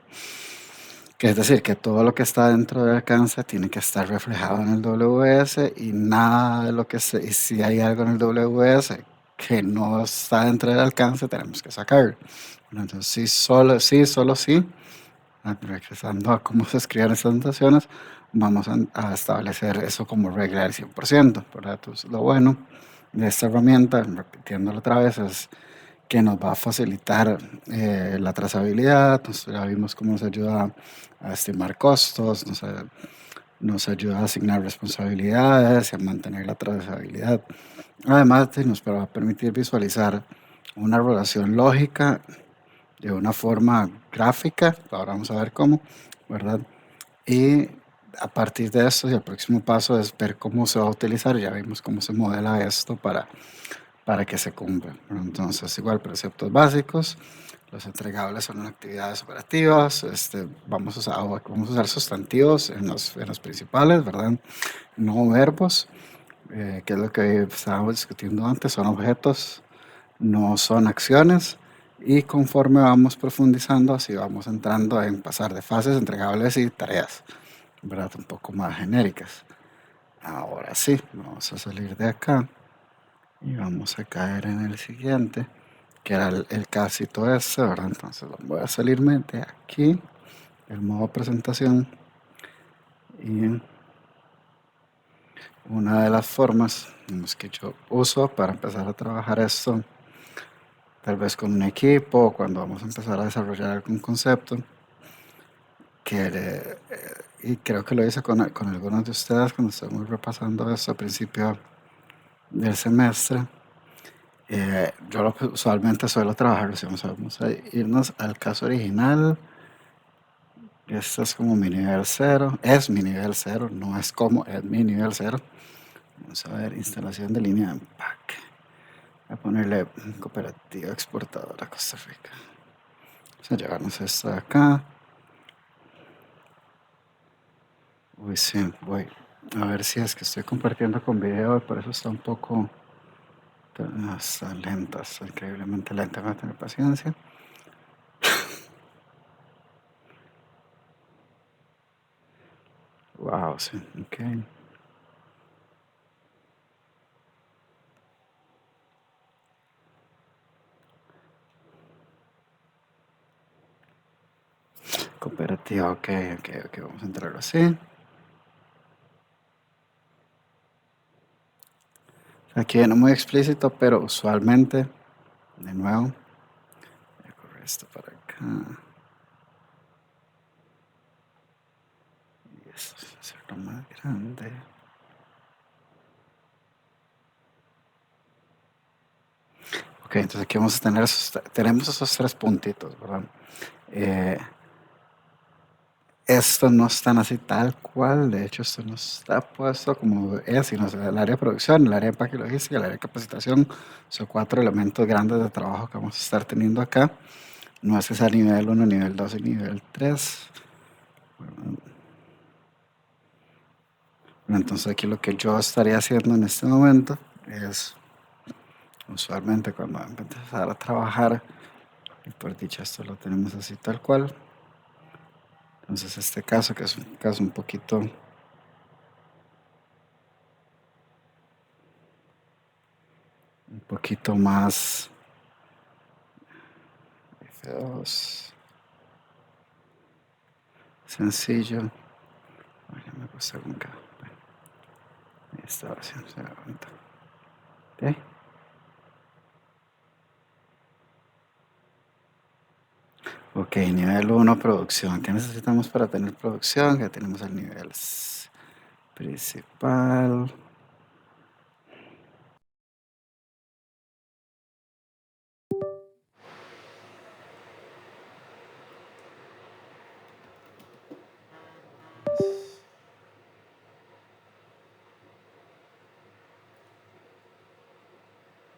Que es decir, que todo lo que está dentro del alcance tiene que estar reflejado en el WS y nada de lo que se, y si hay algo en el WS que no está dentro del alcance, tenemos que sacarlo. Entonces, solo sí, regresando a cómo se escriben estas notaciones, vamos a establecer eso como regla del 100%, ¿verdad? Entonces, lo bueno de esta herramienta, repitiéndolo otra vez, es que nos va a facilitar la trazabilidad. Entonces, ya vimos cómo nos ayuda a estimar costos, nos ayuda a asignar responsabilidades y a mantener la trazabilidad. Además, nos va a permitir visualizar una relación lógica de una forma gráfica, ahora vamos a ver cómo, ¿verdad? Y a partir de esto, y el próximo paso es ver cómo se va a utilizar. Ya vimos cómo se modela esto para que se cumpla. Entonces, igual, preceptos básicos. Los entregables son actividades operativas. Vamos a usar sustantivos en los principales, ¿verdad? No verbos, que es lo que estábamos discutiendo antes, son objetos, no son acciones. Y conforme vamos profundizando, así vamos entrando en pasar de fases, entregables y tareas, ¿verdad? Un poco más genéricas. Ahora sí, vamos a salir de acá y vamos a caer en el siguiente, que era el casito ese, ¿verdad? Entonces voy a salirme de aquí, el modo presentación, y una de las formas que yo uso para empezar a trabajar esto, tal vez con un equipo, cuando vamos a empezar a desarrollar algún concepto, y creo que lo hice con algunos de ustedes cuando estuvimos repasando esto a principio del semestre. Yo usualmente suelo trabajar, si vamos a irnos al caso original. Este es como mi nivel cero, es mi nivel cero, no es como, es mi nivel cero. Vamos a ver, instalación de línea de empaque. Voy a ponerle cooperativa exportadora Costa Rica. Vamos a llevarnos esto de acá. Uy, sí, voy a ver si es que estoy compartiendo con video y por eso está un poco, no, está lenta, está increíblemente lenta, voy a tener paciencia. Wow, sí, ok. Cooperativa, ok, vamos a entrar así. Aquí no muy explícito, pero usualmente, de nuevo, voy a correr esto para acá. Y esto va a ser lo más grande. Ok, entonces aquí vamos a tener tenemos esos tres puntitos, ¿verdad? Esto no es tan así tal cual, de hecho esto no está puesto como es, sino el área de producción, el área de empaque y logística, el área de capacitación, son cuatro elementos grandes de trabajo que vamos a estar teniendo acá. No es que sea nivel 1, nivel 2 y nivel 3. Entonces aquí lo que yo estaría haciendo en este momento es, usualmente cuando empezar a trabajar, y por dicha esto lo tenemos así tal cual. Entonces este caso, que es un caso un poquito más F2, sencillo. Ay, me gusta con K. Bueno, esta versión se levanta. ¿Ok? Ok, nivel 1, producción. ¿Qué necesitamos para tener producción? Ya tenemos el nivel principal.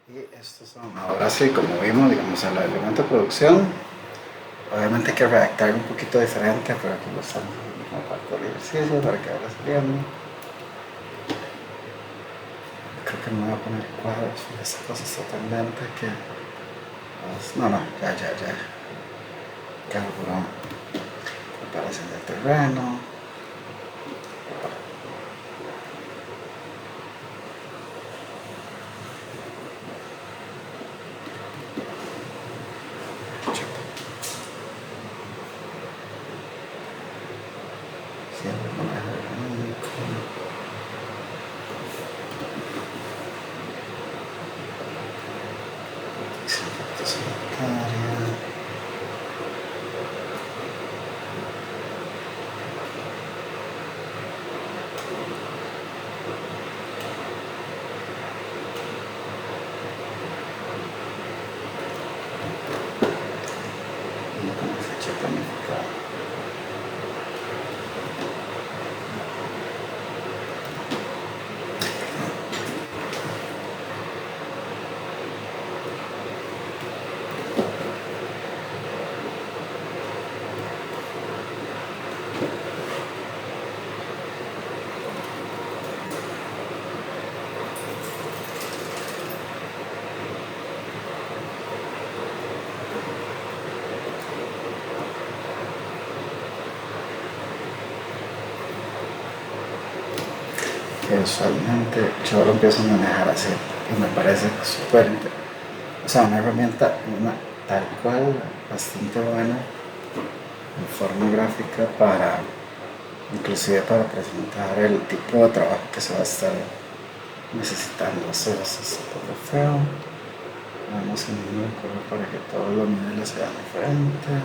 Y estos son, ahora sí, como vimos, digamos, el elemento de producción. Obviamente hay que redactar un poquito diferente, pero aquí lo estamos haciendo como parte del ejercicio para que vaya saliendo. Creo que no voy a poner cuadros, esta cosa está tan lenta que... No, ya. Carburón. evaluación del terreno. Siempre manejo económico. Efectos sanitarios. Y con fecha planificada. Que usualmente yo lo empiezo a manejar así y me parece súper interesante. O sea, una herramienta, tal cual, bastante buena en forma gráfica para, inclusive para presentar el tipo de trabajo que se va a estar necesitando hacer. Esto es un poco feo. Vamos a unir el color para que todos los niveles sean diferentes.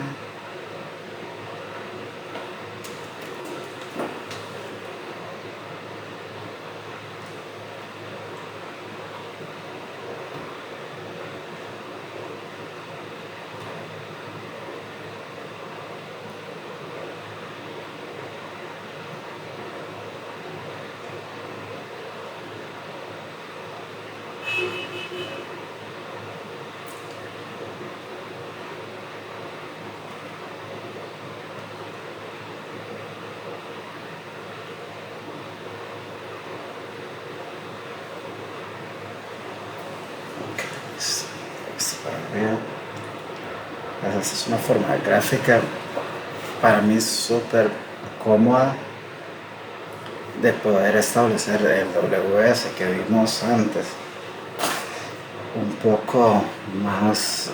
Esa es una forma gráfica para mí súper cómoda de poder establecer el WS que vimos antes, un poco más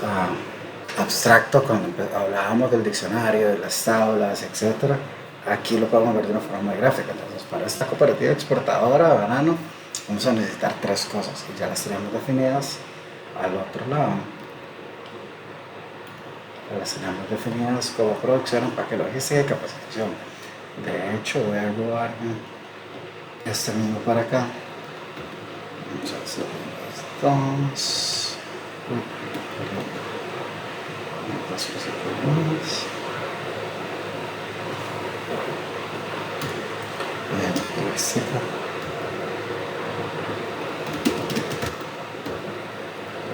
abstracto cuando hablábamos del diccionario, de las tablas, etc. Aquí lo podemos ver de una forma gráfica. Entonces, para esta cooperativa exportadora de banano vamos a necesitar tres cosas y ya las tenemos definidas al otro lado. Las tenemos definidas como producción, empaque, logística y capacitación. De hecho, voy a robarme este mismo para acá. Vamos a hacer las dos. Dos cositas más. Bien, logística.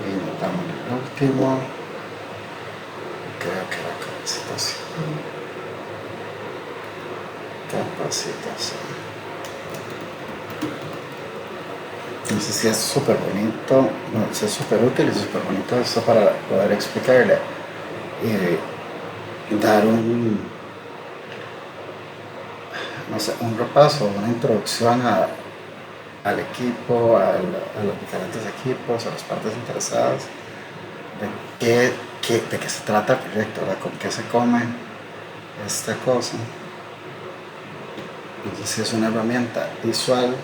Y notamos el último. Creo que la capacitación. Entonces sí es súper bonito, no, es súper útil y súper bonito esto para poder explicarle y dar no sé, un repaso, una introducción al equipo, a los diferentes equipos, a las partes interesadas, de qué se trata el proyecto, ¿verdad? Con qué se come esta cosa. Entonces es una herramienta visual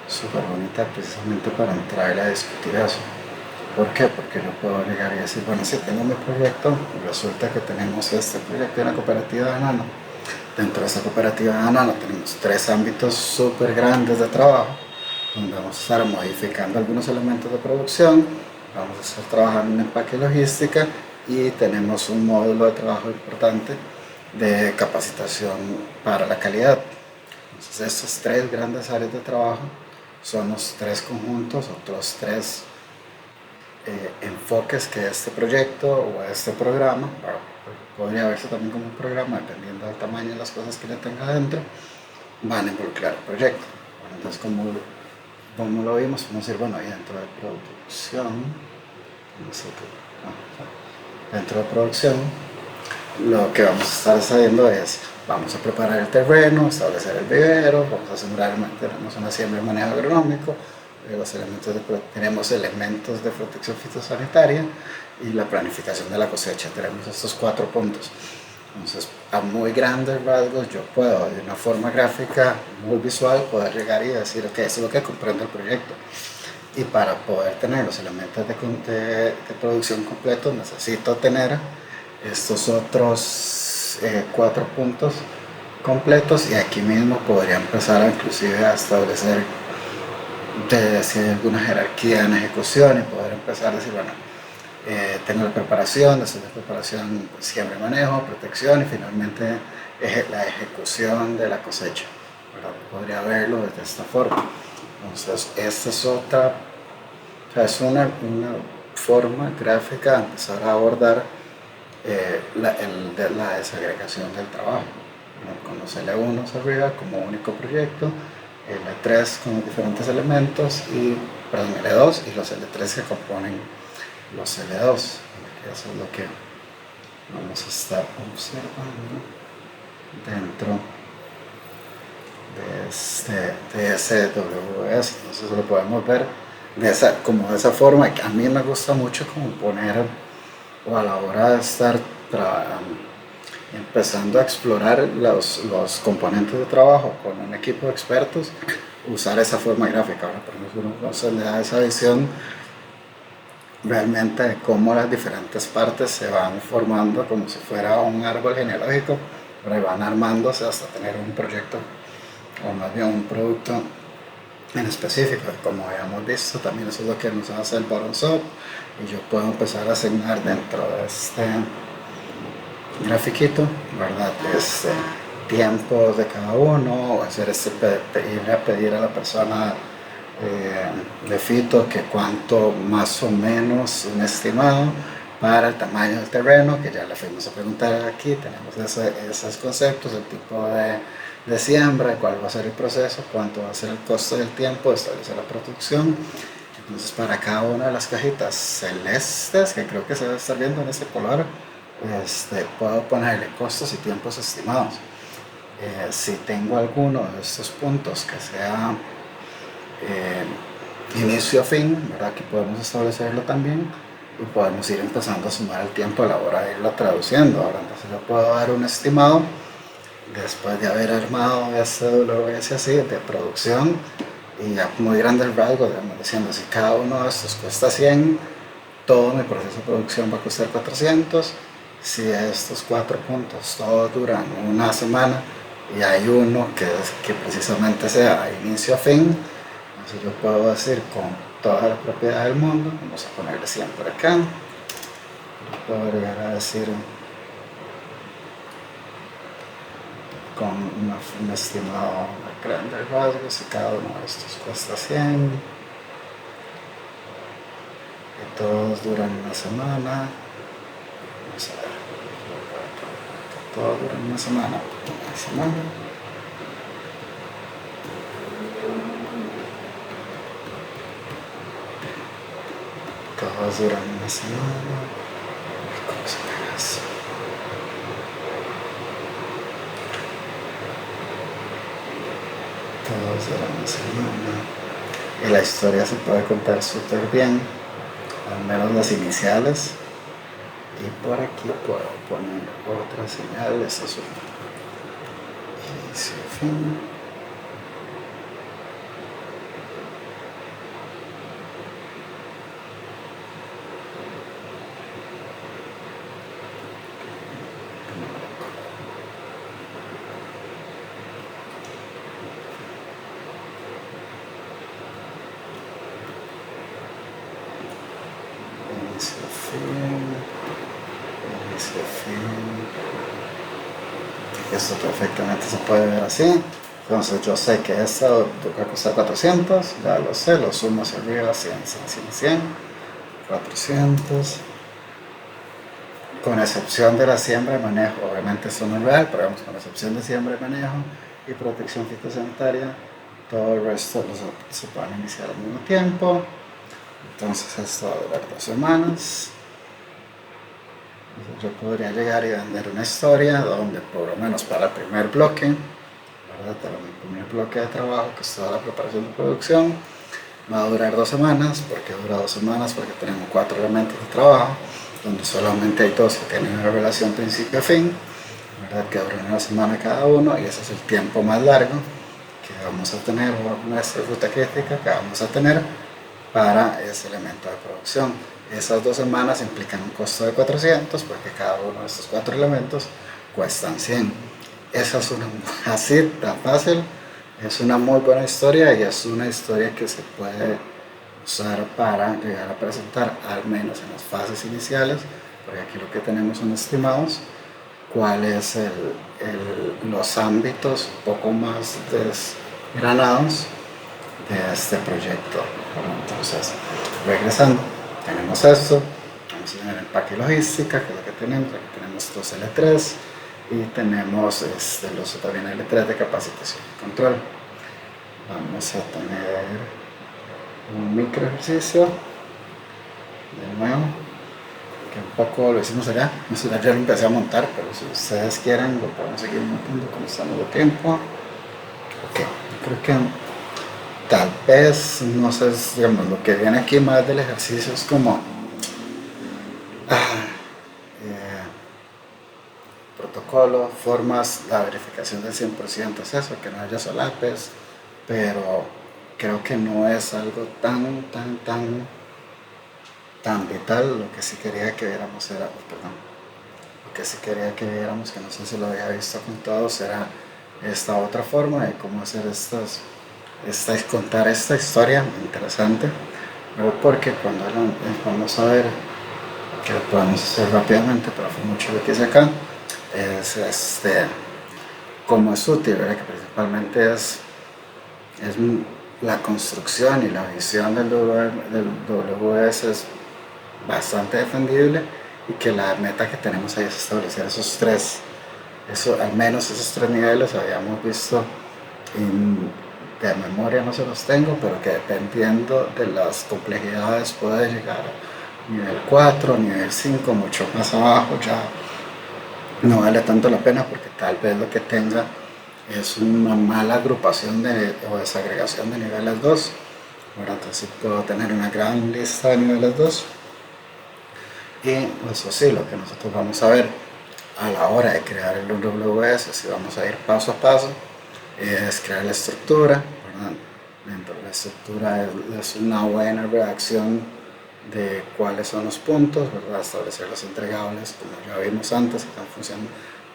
súper bonita precisamente para entrarle a discutir eso. ¿Por qué? Porque yo puedo llegar y decir, bueno, si tengo mi proyecto, resulta que tenemos este proyecto de una cooperativa de banano. Dentro de esta cooperativa de banano tenemos tres ámbitos súper grandes de trabajo, donde vamos a estar modificando algunos elementos de producción, vamos a estar trabajando en empaque y logística y tenemos un módulo de trabajo importante de capacitación para la calidad. Entonces estos tres grandes áreas de trabajo son los tres conjuntos, otros tres enfoques que este proyecto o este programa, podría verse también como un programa dependiendo del tamaño de las cosas que le tenga adentro, van a involucrar el proyecto. Bueno, entonces como lo vimos, vamos a decir, bueno, ahí dentro de producción, no sé qué, dentro de producción, lo que vamos a estar haciendo es, vamos a preparar el terreno, establecer el vivero, vamos a sembrar, tenemos una siembra y manejo agronómico, tenemos elementos de protección fitosanitaria y la planificación de la cosecha. Tenemos estos 4 puntos. Entonces, a muy grandes rasgos, yo puedo, de una forma gráfica, muy visual, poder llegar y decir, ok, esto es lo que comprende el proyecto. Y para poder tener los elementos de producción completos, necesito tener estos otros 4 puntos completos, y aquí mismo podría empezar inclusive a establecer si hay alguna jerarquía en ejecución y poder empezar a decir, bueno, tengo la preparación, después de preparación, siembra y manejo, protección y finalmente la ejecución de la cosecha, ¿verdad? Podría verlo desde esta forma. Entonces, esta es otra, o sea, es una forma gráfica de empezar a abordar la desagregación del trabajo, ¿no? Con los L1 arriba como único proyecto, L3 con los diferentes elementos, perdón, L2 y los L3 que componen los L2. Eso es lo que vamos a estar observando dentro de ese WS. Entonces lo podemos ver de esa forma. A mí me gusta mucho como poner, o a la hora de estar empezando a explorar los componentes de trabajo con un equipo de expertos, usar esa forma gráfica. Ahora, por ejemplo, uno se le da esa visión realmente de cómo las diferentes partes se van formando como si fuera un árbol genealógico, pero van armándose hasta tener un proyecto, o más bien un producto en específico. Como habíamos visto, también eso es lo que nos hace el bottom-up, y yo puedo empezar a asignar dentro de este grafiquito, ¿verdad? Tiempos de cada uno, o hacer pedir a la persona de fito que cuánto más o menos un estimado para el tamaño del terreno, que ya le fuimos a preguntar aquí. Tenemos esos conceptos, el tipo de siembra, cuál va a ser el proceso, cuánto va a ser el costo del tiempo de establecer la producción. Entonces, para cada una de las cajitas celestes, que creo que se debe estar viendo en este color, puedo ponerle costos y tiempos estimados. Si tengo alguno de estos puntos que sea inicio a fin, ¿verdad? Aquí podemos establecerlo también, y podemos ir empezando a sumar el tiempo a la hora de irlo traduciendo. Ahora, entonces yo puedo dar un estimado después de haber armado este WS así de producción, y a muy grandes rasgos, digamos, diciendo, si cada uno de estos cuesta 100, todo mi proceso de producción va a costar 400. Si estos 4 puntos todos duran una semana y hay uno que precisamente sea inicio a fin, entonces yo puedo decir con toda la propiedad del mundo, vamos a ponerle 100 por acá, yo puedo llegar a decir con un estimado a grandes rasgos, si cada uno de estos cuesta 100 y todos duran una semana. Vamos a ver, todos duran una semana. Todos duran una semana. ¿Cómo se llama eso? Todos duran una semana. Y la historia se puede contar súper bien, al menos las iniciales. Y por aquí puedo poner otra señal. Esta es una inicio, fin. Inicio, fin. Inicio, fin. Esto perfectamente se puede ver así. Entonces yo sé que esto va a costar 400, ya lo sé, lo sumo hacia arriba, 100, 100, 100, 100, 400. Con excepción de la siembra y manejo, obviamente esto no es real, pero vamos, con excepción de siembra y manejo y protección fitosanitaria, todo el resto se pueden iniciar al mismo tiempo. Entonces esto va a durar 2 semanas. Entonces, yo podría llegar y vender una historia donde por lo menos para el primer bloque, ¿verdad? Para mi primer bloque de trabajo, que es toda la preparación de producción, va a durar 2 semanas. ¿Por qué dura 2 semanas? Porque tenemos 4 elementos de trabajo, donde solamente hay 2 que tienen una relación principio a fin, ¿verdad? Que duran 1 semana cada uno, y ese es el tiempo más largo que vamos a tener, nuestra ruta crítica que vamos a tener para ese elemento de producción. Esas 2 semanas implican un costo de 400 porque cada uno de estos 4 elementos cuestan 100. Esa es una, así tan fácil, es una muy buena historia, y es una historia que se puede usar para llegar a presentar, al menos en las fases iniciales, porque aquí lo que tenemos son estimados, cuáles los ámbitos un poco más desgranados de este proyecto. Entonces, regresando, tenemos esto, vamos a tener empaque y logística, que es lo que tenemos. Aquí tenemos 2L3 y tenemos también L3 de capacitación y control. Vamos a tener un micro ejercicio de nuevo, que un poco lo hicimos allá. Ya lo empecé a montar, pero si ustedes quieren lo podemos seguir montando como estamos de tiempo. Ok, creo que tal vez, no sé, digamos, lo que viene aquí más del ejercicio es como protocolo, formas, la verificación del 100% es eso, que no haya solapes, pero creo que no es algo tan vital. Lo que sí quería que viéramos era, lo que sí quería que viéramos, que no sé si lo había visto con todos, era esta otra forma de cómo hacer contar esta historia interesante, pero porque cuando vamos a ver, que lo podemos hacer rápidamente, pero fue mucho lo que hice acá, es cómo es útil, ¿verdad? Que principalmente es la construcción y la visión del WS es bastante defendible, y que la meta que tenemos ahí es establecer al menos esos 3 niveles. Habíamos visto, de memoria no se los tengo, pero que dependiendo de las complejidades puede llegar a nivel 4, nivel 5, mucho más abajo ya no vale tanto la pena, porque tal vez lo que tenga es una mala agrupación o desagregación de niveles 2. Entonces sí puedo tener una gran lista de niveles 2, y eso sí, lo que nosotros vamos a ver a la hora de crear el WS, si vamos a ir paso a paso, es crear la estructura, ¿verdad? Dentro de la estructura es una buena redacción de cuáles son los puntos, ¿verdad? Establecer los entregables, como ya vimos antes, que están en función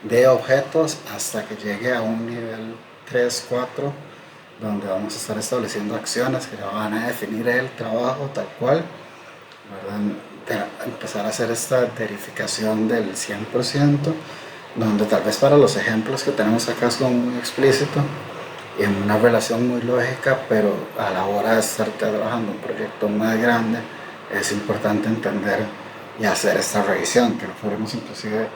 de objetos, hasta que llegue a un nivel 3, 4, donde vamos a estar estableciendo acciones que ya van a definir el trabajo tal cual, ¿verdad? Empezar a hacer esta verificación del 100%, donde tal vez para los ejemplos que tenemos acá es muy explícito y en una relación muy lógica, pero a la hora de estar trabajando un proyecto más grande es importante entender y hacer esta revisión, que lo podemos inclusive.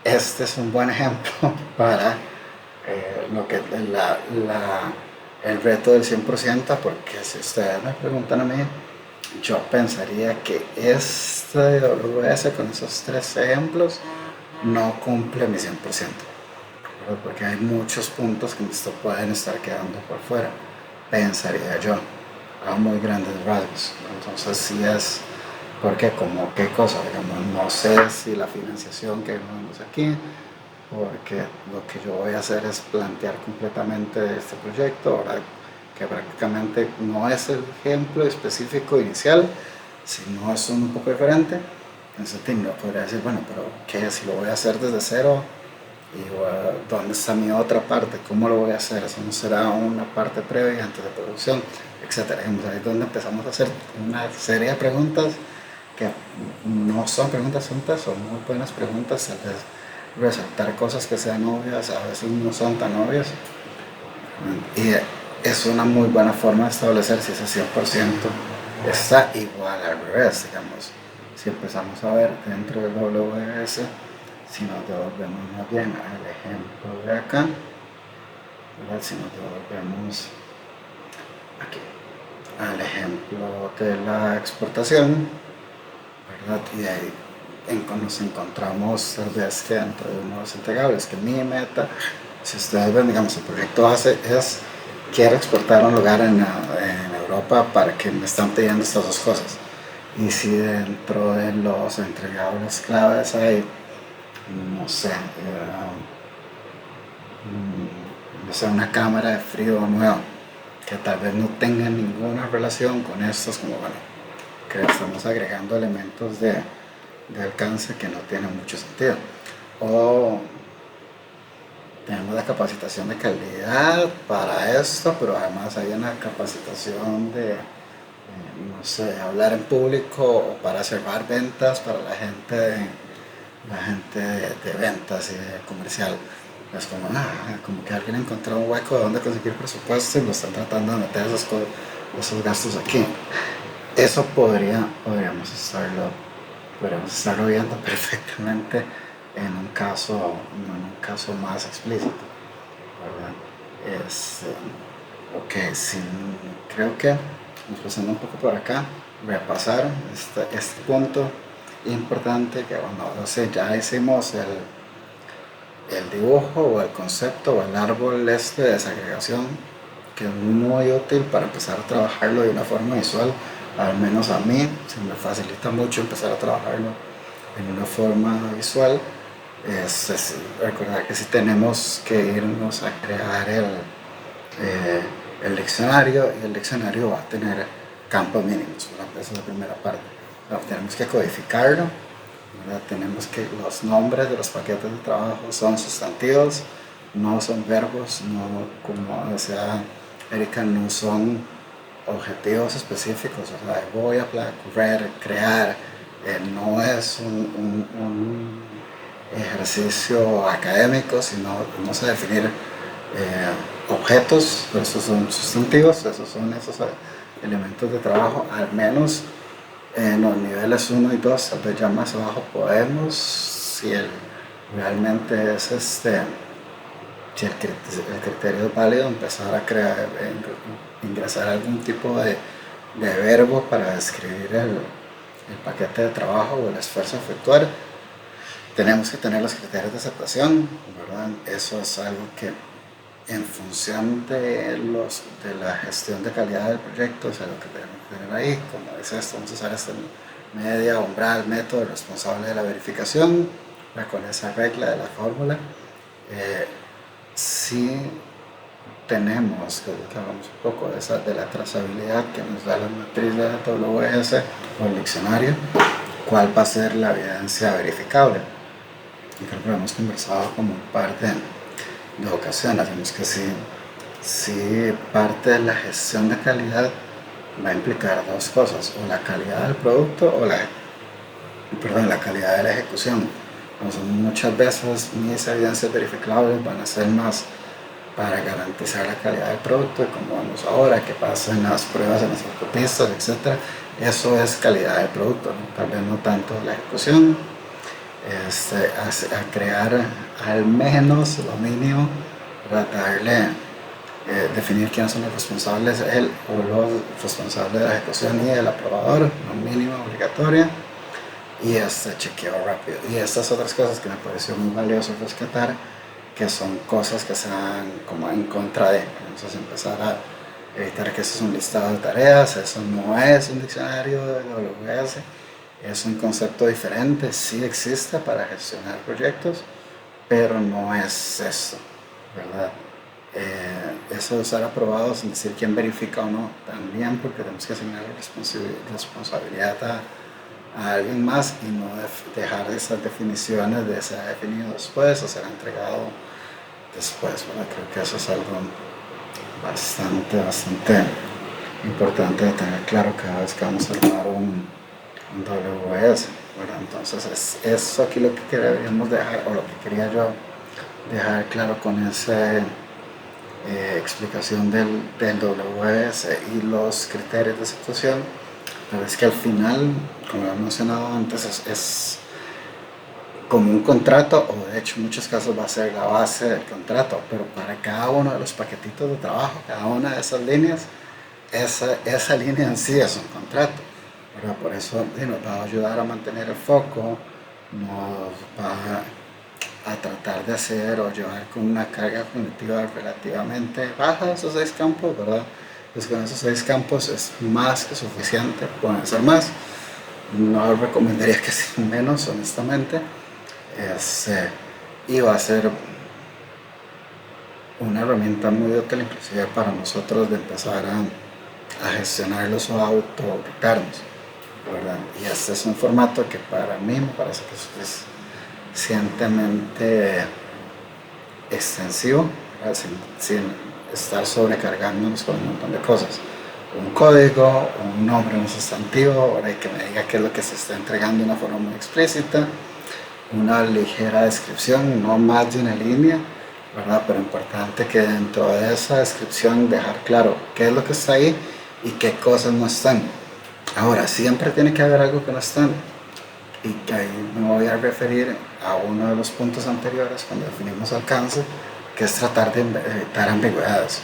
Este es un buen ejemplo para lo que el reto del 100%, porque si ustedes me preguntan a mí, yo pensaría que este WS con esos 3 ejemplos no cumple mi 100%, porque hay muchos puntos que pueden estar quedando por fuera, pensaría yo, a muy grandes rasgos. Entonces sí es, porque como qué cosa, digamos, no sé si la financiación que vemos aquí, porque lo que yo voy a hacer es plantear completamente este proyecto, ahora que prácticamente no es el ejemplo específico inicial, sino es un poco diferente. Entonces yo podría decir, bueno, pero ¿qué? Si lo voy a hacer desde cero, y ¿dónde está mi otra parte? ¿Cómo lo voy a hacer? ¿Eso no será una parte previa antes de producción? Etcétera. Ahí es donde empezamos a hacer una serie de preguntas que no son preguntas tontas, son muy buenas preguntas. Tal vez resaltar cosas que sean obvias, a veces no son tan obvias, y es una muy buena forma de establecer si ese 100% está igual al revés. Digamos, si empezamos a ver dentro del WS, si nos devolvemos más bien al ejemplo de acá, ¿verdad? Si nos devolvemos aquí al ejemplo de la exportación, ¿verdad? Y ahí nos encontramos tal vez que dentro de unos entregables, que mi meta, si ustedes ven, digamos, el proyecto base es, quiero exportar a un lugar en Europa para que me están pidiendo estas dos cosas. Y si dentro de los entregables claves hay, no sé, no sé, una cámara de frío nueva, que tal vez no tenga ninguna relación con estos, como bueno, que estamos agregando elementos de alcance que no tienen mucho sentido. O tenemos la capacitación de calidad para esto, pero además hay una capacitación de, no sé, hablar en público o para cerrar ventas para la gente de ventas y de comercial. Es como, como que alguien encontró un hueco de donde conseguir presupuesto y lo están tratando de meter esos gastos aquí. Eso podríamos estarlo viendo perfectamente en un caso más explícito, ¿verdad? Ok, sí, creo que pasando un poco por acá, repasar este punto importante que, bueno, no sé, ya hicimos el dibujo o el concepto o el árbol de desagregación, que es muy útil para empezar a trabajarlo de una forma visual. Al menos a mí se me facilita mucho empezar a trabajarlo en una forma visual. Recordar que si tenemos que irnos a crear el diccionario, y el diccionario va a tener campos mínimos, ¿verdad? Esa es la primera parte. Tenemos que codificarlo, ¿verdad? Tenemos que los nombres de los paquetes de trabajo son sustantivos, no son verbos, no, como decía Erika, no son objetivos específicos. O sea, voy a crear, no es un ejercicio académico, sino vamos a definir objetos, esos son sustantivos, esos son esos elementos de trabajo, al menos en los niveles 1 y 2, tal vez ya más abajo podemos, si realmente es si el criterio es válido, empezar a ingresar algún tipo de verbo para describir el paquete de trabajo o el esfuerzo a efectuar. Tenemos que tener los criterios de aceptación, ¿verdad? Eso es algo que en función de la gestión de calidad del proyecto es algo que tenemos que tener ahí. Como dice esto, vamos a usar este media, umbral, método responsable de la verificación, con esa regla de la fórmula. Si tenemos, que hablamos un poco de la trazabilidad que nos da la matriz de la WS o el diccionario, cuál va a ser la evidencia verificable. Y creo que lo hemos conversado como un par de ocasiones. Vemos que si parte de la gestión de calidad va a implicar dos cosas, o la calidad del producto o la calidad de la ejecución. Entonces, muchas veces mis evidencias verificables van a ser más para garantizar la calidad del producto, y como vemos ahora, que pasen las pruebas en las autopistas, etc. Eso es calidad del producto, ¿no? Tal vez no tanto la ejecución. A crear al menos lo mínimo, para definir quiénes son los responsables, él o los responsables de la ejecución y el aprobador, lo mínimo obligatorio, y chequeo rápido. Y estas otras cosas que me pareció muy valioso rescatar, que son cosas que sean como en contra de, entonces empezar a evitar que eso es un listado de tareas, eso no es un diccionario de WS, es un concepto diferente, sí existe para gestionar proyectos, pero no es eso, ¿verdad? Eso de usar aprobados sin decir quién verifica o no, también, porque tenemos que asignar la responsabilidad a alguien más y no dejar esas definiciones de ser definido después o ser entregado después, ¿verdad? Creo que eso es algo bastante importante de tener claro cada vez que vamos a armar un WS, ¿verdad? Entonces es eso aquí lo que queríamos dejar, o lo que quería yo dejar claro con esa explicación del WS y los criterios de aceptación. Pero es que al final, como he mencionado antes, es como un contrato, o de hecho en muchos casos va a ser la base del contrato, pero para cada uno de los paquetitos de trabajo, cada una de esas líneas, esa línea en sí es un contrato, ¿verdad? Por eso nos va a ayudar a mantener el foco nos va a tratar de hacer o llevar con una carga cognitiva relativamente baja esos 6 campos, ¿verdad? Pues con esos 6 campos es más que suficiente, pueden ser más. No recomendaría que sea menos, honestamente. Y va a ser una herramienta muy útil inclusive para nosotros de empezar a gestionarlos o a auto-ubicarnos, ¿verdad? Y este es un formato que para mí me parece que es suficientemente extensivo, sin estar sobrecargándonos con un montón de cosas. Un código, un nombre, un sustantivo, ¿verdad? Y que me diga qué es lo que se está entregando de una forma muy explícita, una ligera descripción, no más de una línea, ¿verdad? Pero importante que dentro de esa descripción dejar claro qué es lo que está ahí y qué cosas no están. Ahora, siempre tiene que haber algo que no están, y que ahí me voy a referir a uno de los puntos anteriores cuando definimos alcance, que es tratar de evitar ambigüedades.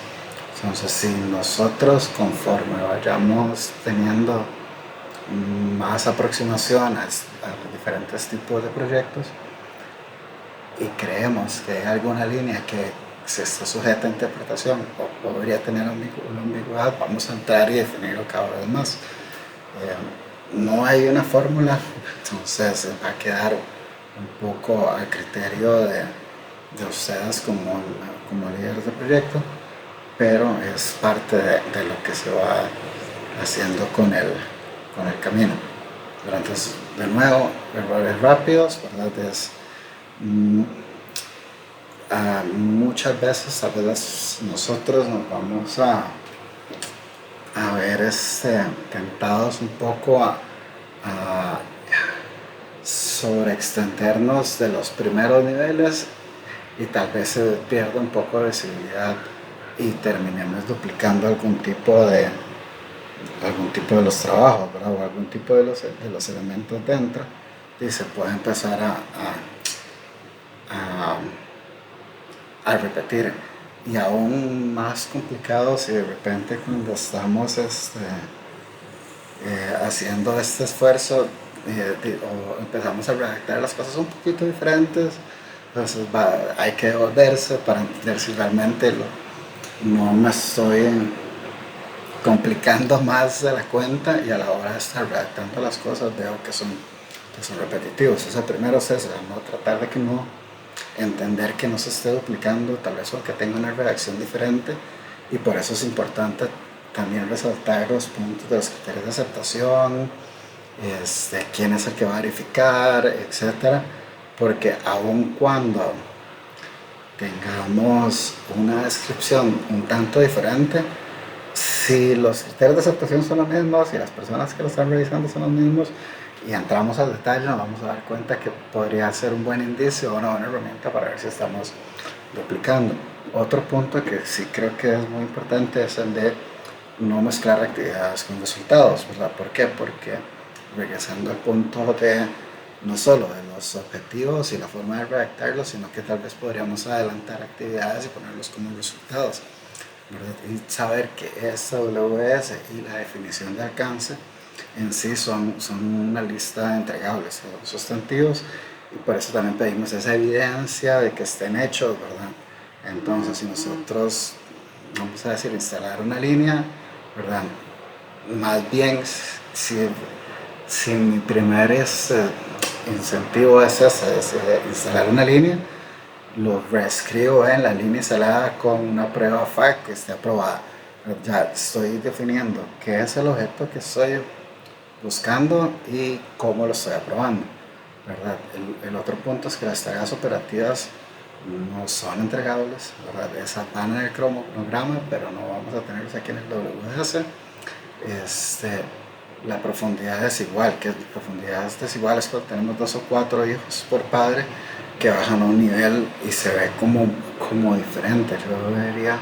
Entonces, si nosotros conforme vayamos teniendo más aproximaciones a los diferentes tipos de proyectos y creemos que hay alguna línea que se está sujeta a interpretación o podría tener una ambigüedad, vamos a entrar y definirlo cada vez más. No hay una fórmula, entonces va a quedar un poco al criterio de ustedes como líderes de proyecto, pero es parte de lo que se va haciendo con el camino. Pero entonces, de nuevo, errores rápidos, ¿verdad? Muchas veces, tal vez nosotros nos vamos a ver tentados un poco a sobreextendernos de los primeros niveles y tal vez se pierda un poco de visibilidad y terminemos duplicando algún tipo de los trabajos, ¿verdad? O algún tipo de los elementos dentro, y se puede empezar a repetir. Y aún más complicado si de repente cuando estamos haciendo este esfuerzo o empezamos a redactar las cosas un poquito diferentes, entonces hay que devolverse para entender si realmente no me estoy complicando más de la cuenta, y a la hora de estar redactando las cosas veo que son repetitivos. Ese primero es eso, ¿no? Tratar de que no entender que no se esté duplicando, tal vez porque tenga una redacción diferente, y por eso es importante también resaltar los puntos de los criterios de aceptación, quién es el que va a verificar, etcétera, porque aun cuando tengamos una descripción un tanto diferente, si los criterios de aceptación son los mismos y las personas que lo están revisando son los mismos y entramos al detalle, nos vamos a dar cuenta que podría ser un buen indicio o una buena herramienta para ver si estamos duplicando. Otro punto que sí creo que es muy importante es el de no mezclar actividades con resultados, ¿verdad? ¿Por qué? Porque regresando al punto de no solo de los objetivos y la forma de redactarlos, sino que tal vez podríamos adelantar actividades y ponerlos como resultados, ¿verdad? Y saber que SWS y la definición de alcance en sí son una lista de entregables o sustantivos, y por eso también pedimos esa evidencia de que estén hechos, ¿verdad? Entonces, si nosotros, vamos a decir, instalar una línea, ¿verdad? Más bien, si mi primer incentivo es instalar una línea, lo reescribo en la línea instalada con una prueba FAQ que esté aprobada. Ya estoy definiendo qué es el objeto que estoy buscando y cómo lo estoy aprobando, ¿verdad? El otro punto es que las tareas operativas no son entregables, ¿verdad? Esas van en el cronograma, pero no vamos a tenerlos aquí en el WS. La profundidad es igual, que profundidad es desigual es cuando tenemos 2 o 4 hijos por padre que bajan a un nivel y se ve como diferente. Yo diría,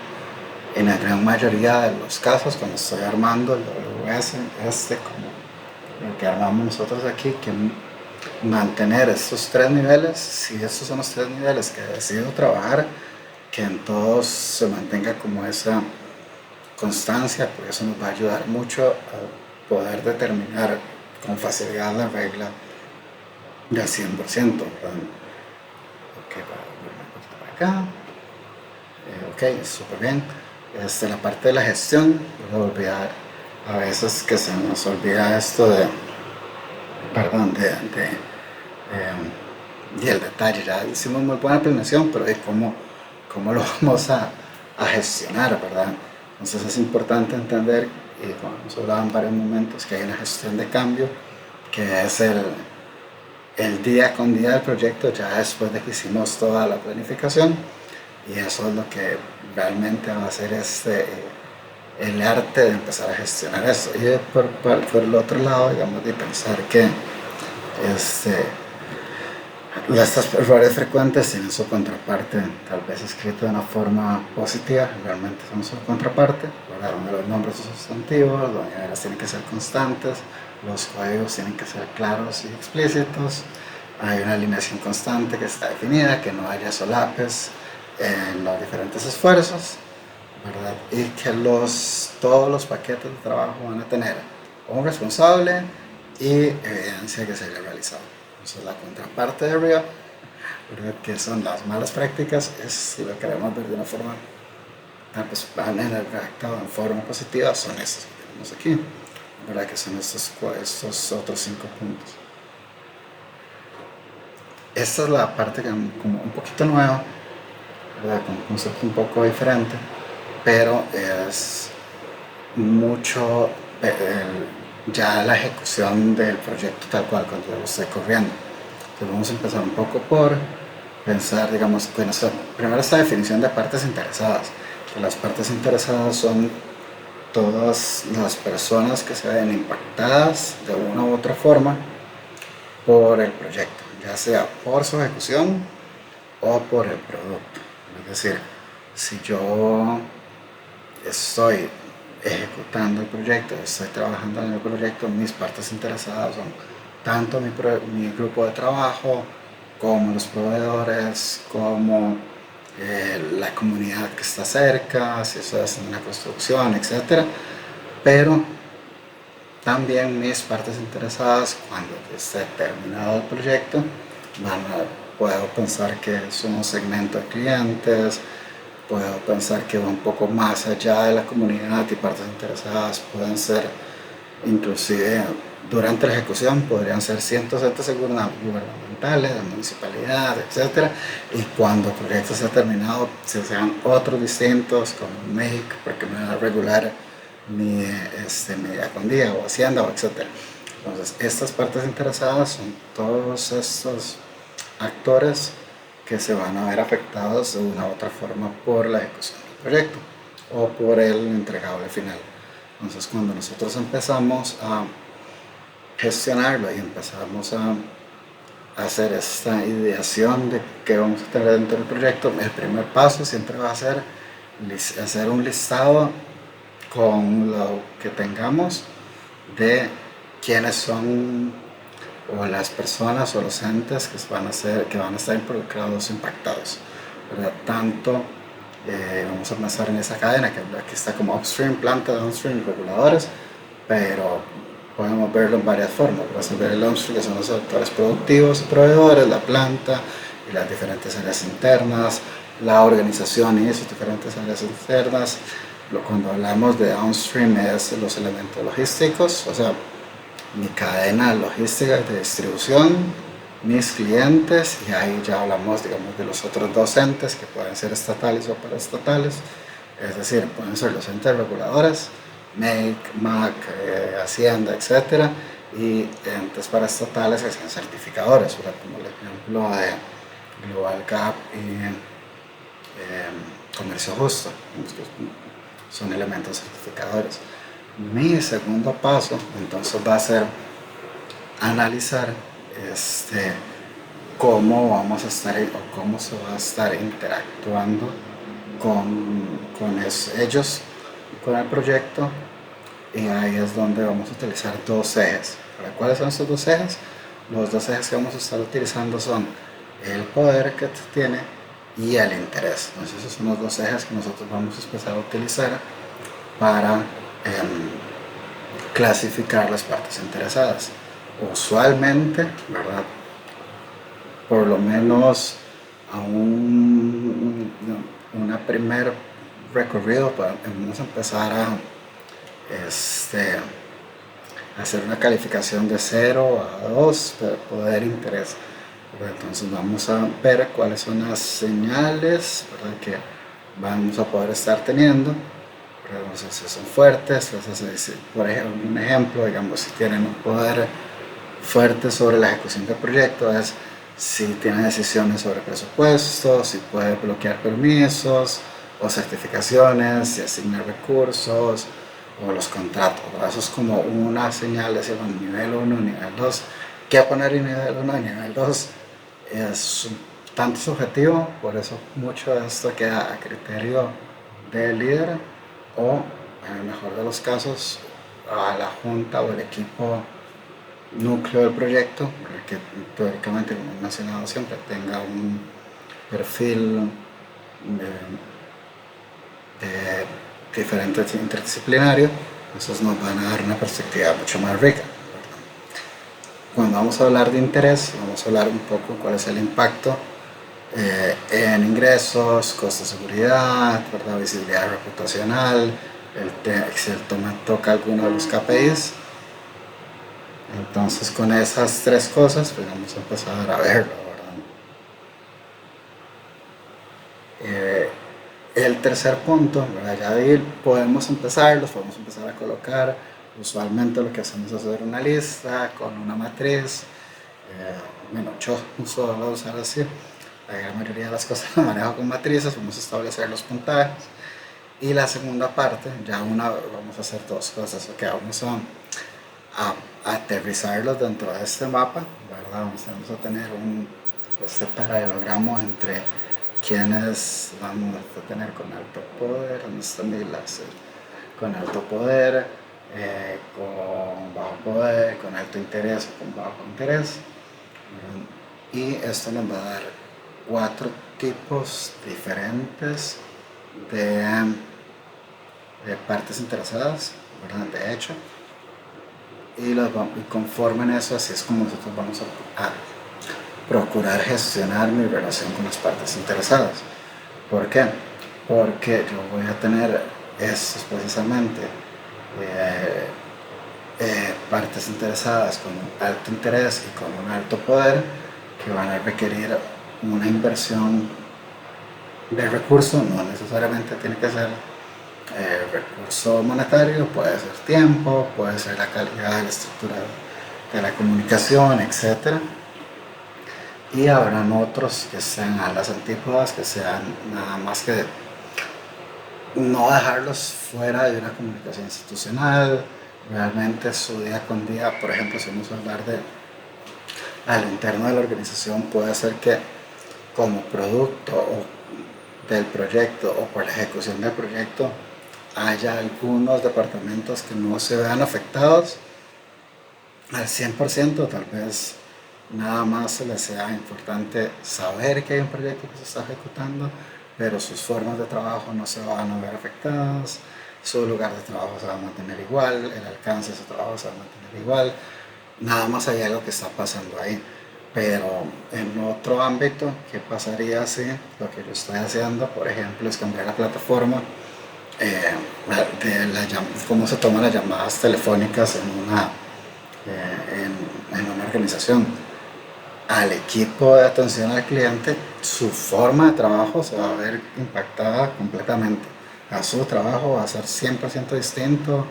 en la gran mayoría de los casos, cuando estoy armando el WS, como el que armamos nosotros aquí, que mantener estos 3 niveles, si estos son los 3 niveles que he decidido trabajar, que en todos se mantenga como esa constancia, porque eso nos va a ayudar mucho a poder determinar con facilidad la regla del 100%, ¿verdad? Ok, para acá. Ok, súper bien. La parte de la gestión, no olvidar a veces que se nos olvida esto de, perdón, y el detalle. Ya hicimos muy buena planeación, pero de cómo lo vamos a gestionar, ¿verdad? Entonces es importante entender, y como hemos hablado en varios momentos, que hay una gestión de cambio, que es el día con día del proyecto, ya después de que hicimos toda la planificación, y eso es lo que realmente va a ser el arte de empezar a gestionar eso. Y por el otro lado, digamos, de pensar que este, estos errores frecuentes tienen su contraparte, tal vez escrito de una forma positiva, realmente son su contraparte, ¿verdad? Donde los nombres son sustantivos, los niveles tienen que ser constantes, los códigos tienen que ser claros y explícitos, hay una alineación constante que está definida, que no haya solapes en los diferentes esfuerzos, ¿verdad? Y que todos los paquetes de trabajo van a tener un responsable y evidencia que se haya realizado. Entonces la contraparte de arriba, ¿verdad? Que son las malas prácticas, es, si lo queremos ver de una forma, pues van en el redactado en forma positiva, son estos que tenemos aquí, ¿verdad? Que son estos otros 5 puntos. Esta es la parte que como un poquito nueva, ¿verdad? Con un concepto un poco diferente, pero es mucho ya la ejecución del proyecto tal cual cuando yo lo estoy corriendo. Entonces vamos a empezar un poco por pensar, digamos, primero esta definición de partes interesadas. Que las partes interesadas son todas las personas que se ven impactadas de una u otra forma por el proyecto, ya sea por su ejecución o por el producto. Es decir, si yo estoy ejecutando el proyecto, estoy trabajando en el proyecto, mis partes interesadas son tanto mi grupo de trabajo, como los proveedores, como la comunidad que está cerca, si eso es una construcción, etc. Pero también mis partes interesadas, cuando esté terminado el proyecto, puedo pensar que son un segmento de clientes, puedo pensar que va un poco más allá de la comunidad y partes interesadas pueden ser, inclusive durante la ejecución, podrían ser cientos entes gubernamentales, de municipalidad, etcétera, y cuando el proyecto sea terminado, se sean otros distintos como MEIC, porque me va a regular mi día con día, o Hacienda, o etcétera. Entonces, estas partes interesadas son todos estos actores que se van a ver afectados de una u otra forma por la ejecución del proyecto o por el entregable final. Entonces, cuando nosotros empezamos a gestionarlo y empezamos a hacer esta ideación de qué vamos a tener dentro del proyecto, el primer paso siempre va a ser hacer un listado con lo que tengamos de quiénes son o las personas o los entes que van a estar involucrados, impactados, ¿verdad? Tanto vamos a pensar en esa cadena que aquí está como upstream, planta, downstream, reguladores, pero podemos verlo en varias formas. Vamos a ver el upstream, que son los sectores productivos y proveedores, la planta y las diferentes áreas internas, la organización y sus diferentes áreas internas. Cuando hablamos de downstream es los elementos logísticos, o sea, mi cadena logística de distribución, mis clientes, y ahí ya hablamos, digamos, de los otros dos entes que pueden ser estatales o paraestatales, es decir, pueden ser los entes reguladores, MEIC, MAC, Hacienda, etcétera, y entes paraestatales que sean certificadores, como el ejemplo de Global Gap y Comercio Justo, son elementos certificadores. Mi segundo paso entonces va a ser analizar cómo vamos a estar o cómo se va a estar interactuando con ellos, con el proyecto, y ahí es donde vamos a utilizar dos ejes. ¿Cuáles son estos dos ejes? Los dos ejes que vamos a estar utilizando son el poder que tiene y el interés. Entonces esos son los dos ejes que nosotros vamos a empezar a utilizar para clasificar las partes interesadas. Usualmente, ¿verdad? por lo menos a una primer recorrido, podemos empezar a hacer una calificación de 0 a 2 para poder interés. Entonces vamos a ver cuáles son las señales, ¿verdad?, que vamos a poder estar teniendo. Si son fuertes, por ejemplo, un ejemplo, digamos, si tienen un poder fuerte sobre la ejecución del proyecto, es si tiene decisiones sobre presupuestos, si puede bloquear permisos o certificaciones, si asigna recursos o los contratos, ¿verdad? Eso es como una señal de decir, bueno, nivel 1, nivel 2. ¿Qué poner en nivel 1 y nivel 2? Es tanto subjetivo, por eso mucho de esto queda a criterio del líder o, en el mejor de los casos, a la junta o el equipo núcleo del proyecto, que teóricamente, como he mencionado siempre, tenga un perfil de diferente interdisciplinario. Esos nos van a dar una perspectiva mucho más rica. Cuando vamos a hablar de interés, vamos a hablar un poco cuál es el impacto en ingresos, costo de seguridad, ¿verdad?, visibilidad reputacional, si el tema toca alguno de los KPIs. Entonces, con esas tres cosas, pues vamos a empezar a verlo, ¿verdad? El tercer punto, ¿verdad?, ya de ir podemos empezar a colocar. Usualmente lo que hacemos es hacer una lista con una matriz. Bueno, yo suelo usar así. La gran mayoría de las cosas las manejo con matrices. Vamos a establecer los puntajes. Y la segunda parte, vamos a hacer dos cosas. Okay, vamos a aterrizarlos dentro de este mapa, ¿verdad? Vamos a tener este paralelogramo entre quienes vamos a tener con alto poder, donde está mi láser, con alto poder, con bajo poder, con alto interés o con bajo interés. Y esto nos va a dar 4 tipos diferentes de partes interesadas, ¿verdad?, de hecho. Y conforme en eso, así es como nosotros vamos a procurar gestionar mi relación con las partes interesadas. ¿Por qué? Porque yo voy a tener estos precisamente partes interesadas con un alto interés y con un alto poder, que van a requerir una inversión de recursos. No necesariamente tiene que ser recurso monetario, puede ser tiempo, puede ser la calidad de la estructura de la comunicación, etc. Y habrán otros que sean a las antípodas, que sean nada más que no dejarlos fuera de una comunicación institucional, realmente su día con día. Por ejemplo, si vamos a hablar al interno de la organización, puede ser que como producto del proyecto o por la ejecución del proyecto haya algunos departamentos que no se vean afectados al 100%, tal vez nada más se les sea importante saber que hay un proyecto que se está ejecutando, pero sus formas de trabajo no se van a ver afectadas, su lugar de trabajo se va a mantener igual, el alcance de su trabajo se va a mantener igual, nada más hay algo que está pasando ahí. Pero en otro ámbito, ¿qué pasaría si lo que yo estoy haciendo, por ejemplo, es cambiar la plataforma cómo se toman las llamadas telefónicas en una organización? Al equipo de atención al cliente, su forma de trabajo se va a ver impactada completamente. A su trabajo va a ser 100% distinto,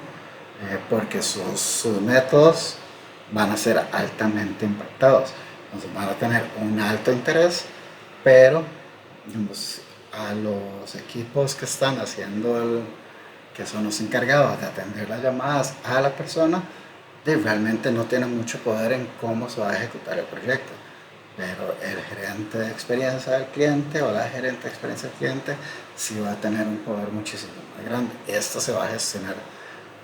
porque sus métodos van a ser altamente impactados. Entonces van a tener un alto interés, pero a los equipos que están haciendo que son los encargados de atender las llamadas a la persona, realmente no tienen mucho poder en cómo se va a ejecutar el proyecto. Pero el gerente de experiencia del cliente o la gerente de experiencia del cliente sí va a tener un poder muchísimo más grande. Esto se va a gestionar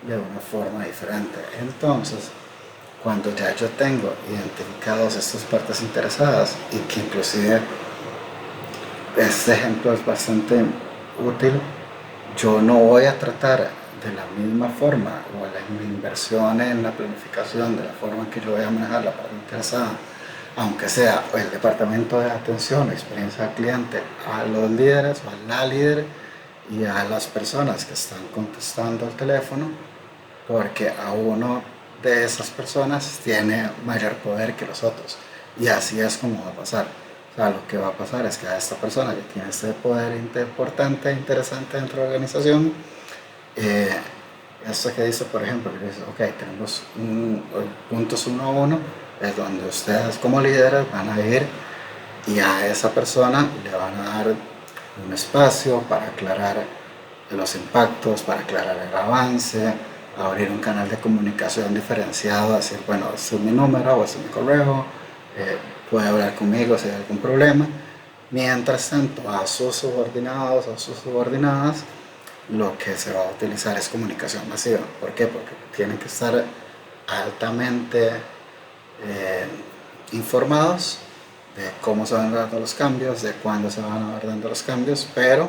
de una forma diferente. Entonces, cuando ya yo tengo identificados estas partes interesadas, y que inclusive este ejemplo es bastante útil, yo no voy a tratar de la misma forma, o mi inversión en la planificación, de la forma que yo voy a manejar la parte interesada aunque sea el departamento de atención, experiencia al cliente, a los líderes o a la líder y a las personas que están contestando el teléfono, porque a uno de esas personas tiene mayor poder que los otros. Y así es como va a pasar. O sea, lo que va a pasar es que a esta persona que tiene este poder importante e interesante dentro de la organización, eh, esto que dice, por ejemplo, que dice, ok, tenemos puntos 1 a 1, es donde ustedes como líderes van a ir y a esa persona le van a dar un espacio para aclarar los impactos, para aclarar el avance, abrir un canal de comunicación diferenciado, decir, bueno, este es mi número o este es mi correo, puede hablar conmigo si hay algún problema. Mientras tanto, a sus subordinados o sus subordinadas, lo que se va a utilizar es comunicación masiva. ¿Por qué? Porque tienen que estar altamente informados de cómo se van dando los cambios, de cuándo se van a ver dando los cambios, pero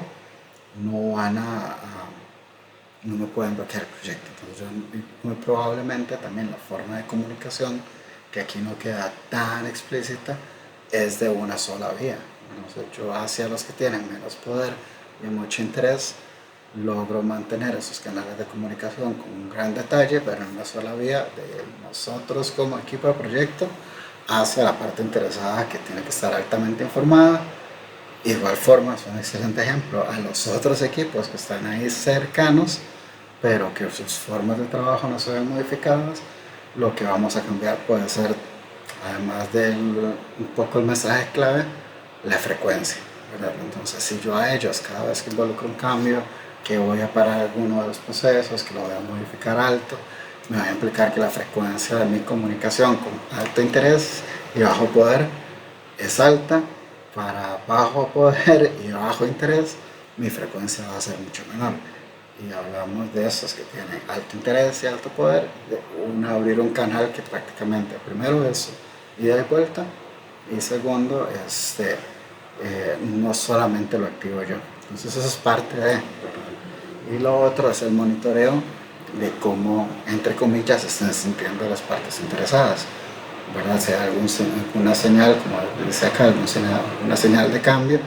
no van no me pueden bloquear el proyecto. Entonces muy probablemente también la forma de comunicación, que aquí no queda tan explícita, es de una sola vía. Entonces yo hacia los que tienen menos poder y mucho interés, logro mantener esos canales de comunicación con un gran detalle, pero en una sola vía de nosotros como equipo de proyecto hacia la parte interesada que tiene que estar altamente informada. Igual forma, es un excelente ejemplo a los otros equipos que están ahí cercanos, pero que sus formas de trabajo no se ven modificadas. Lo que vamos a cambiar puede ser, además de un poco el mensaje clave, la frecuencia, ¿verdad? Entonces, si yo a ellos cada vez que involucro un cambio, que voy a parar alguno de los procesos, que lo voy a modificar alto, me va a implicar que la frecuencia de mi comunicación con alto interés y bajo poder es alta. Para bajo poder y bajo interés, mi frecuencia va a ser mucho menor. Y hablamos de esos que tienen alto interés y alto poder, de abrir un canal que prácticamente, primero es ida y vuelta, y segundo, no solamente lo activo yo. Entonces eso es parte de. Y lo otro es el monitoreo de cómo, entre comillas, se están sintiendo las partes interesadas, ¿verdad? Si hay alguna señal, como dice acá, una señal de cambio,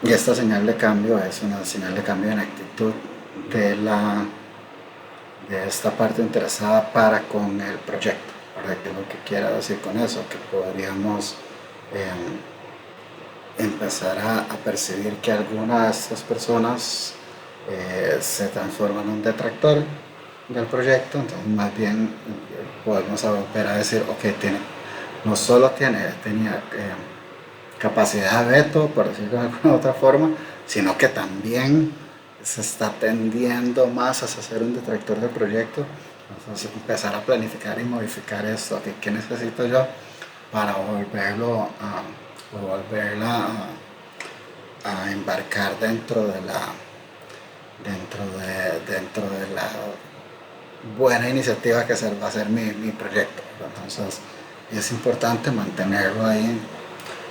y esta señal de cambio es una señal de cambio en actitud de esta parte interesada para con el proyecto, ¿verdad? ¿Qué es lo que quiera decir con eso? Que podríamos empezar a percibir que alguna de estas personas se transforma en un detractor del proyecto. Entonces más bien podemos volver a decir, ok, no solo tenía capacidad de veto, por decirlo de alguna otra forma, sino que también se está tendiendo más a ser un detractor del proyecto. Entonces empezar a planificar y modificar esto, ¿qué necesito yo para volverla a embarcar dentro de la buena iniciativa que va a ser mi proyecto? Entonces es importante mantenerlo ahí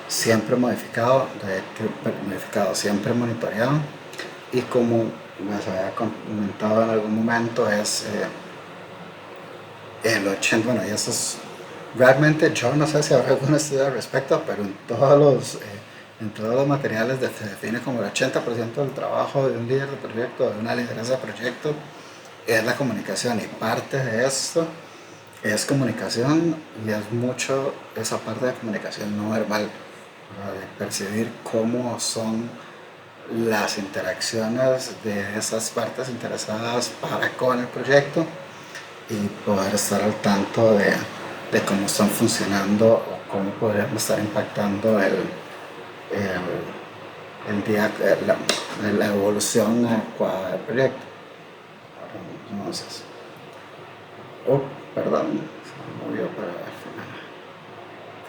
siempre modificado, siempre monitoreado, y como les había comentado en algún momento, es el 80, bueno, y eso es realmente, yo no sé si habrá algún estudio al respecto, pero en todos los materiales se define como el 80% del trabajo de un líder de proyecto, de una lideresa de proyecto, es la comunicación, y parte de esto es comunicación, y es mucho esa parte de comunicación no verbal, de percibir cómo son las interacciones de esas partes interesadas para con el proyecto, y poder estar al tanto de cómo están funcionando o cómo podríamos estar impactando la evolución adecuada del proyecto. Entonces, perdón, se me movió para el final.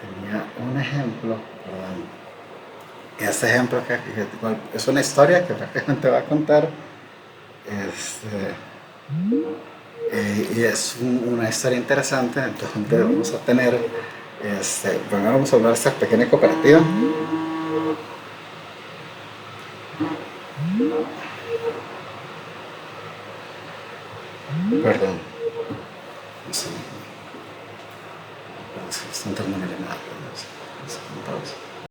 Tenía un ejemplo, perdón. Este ejemplo que es una historia que prácticamente va a contar, y es una historia interesante, donde vamos a tener, primero vamos a hablar de esta pequeña cooperativa. Perdón. están terminando de nada.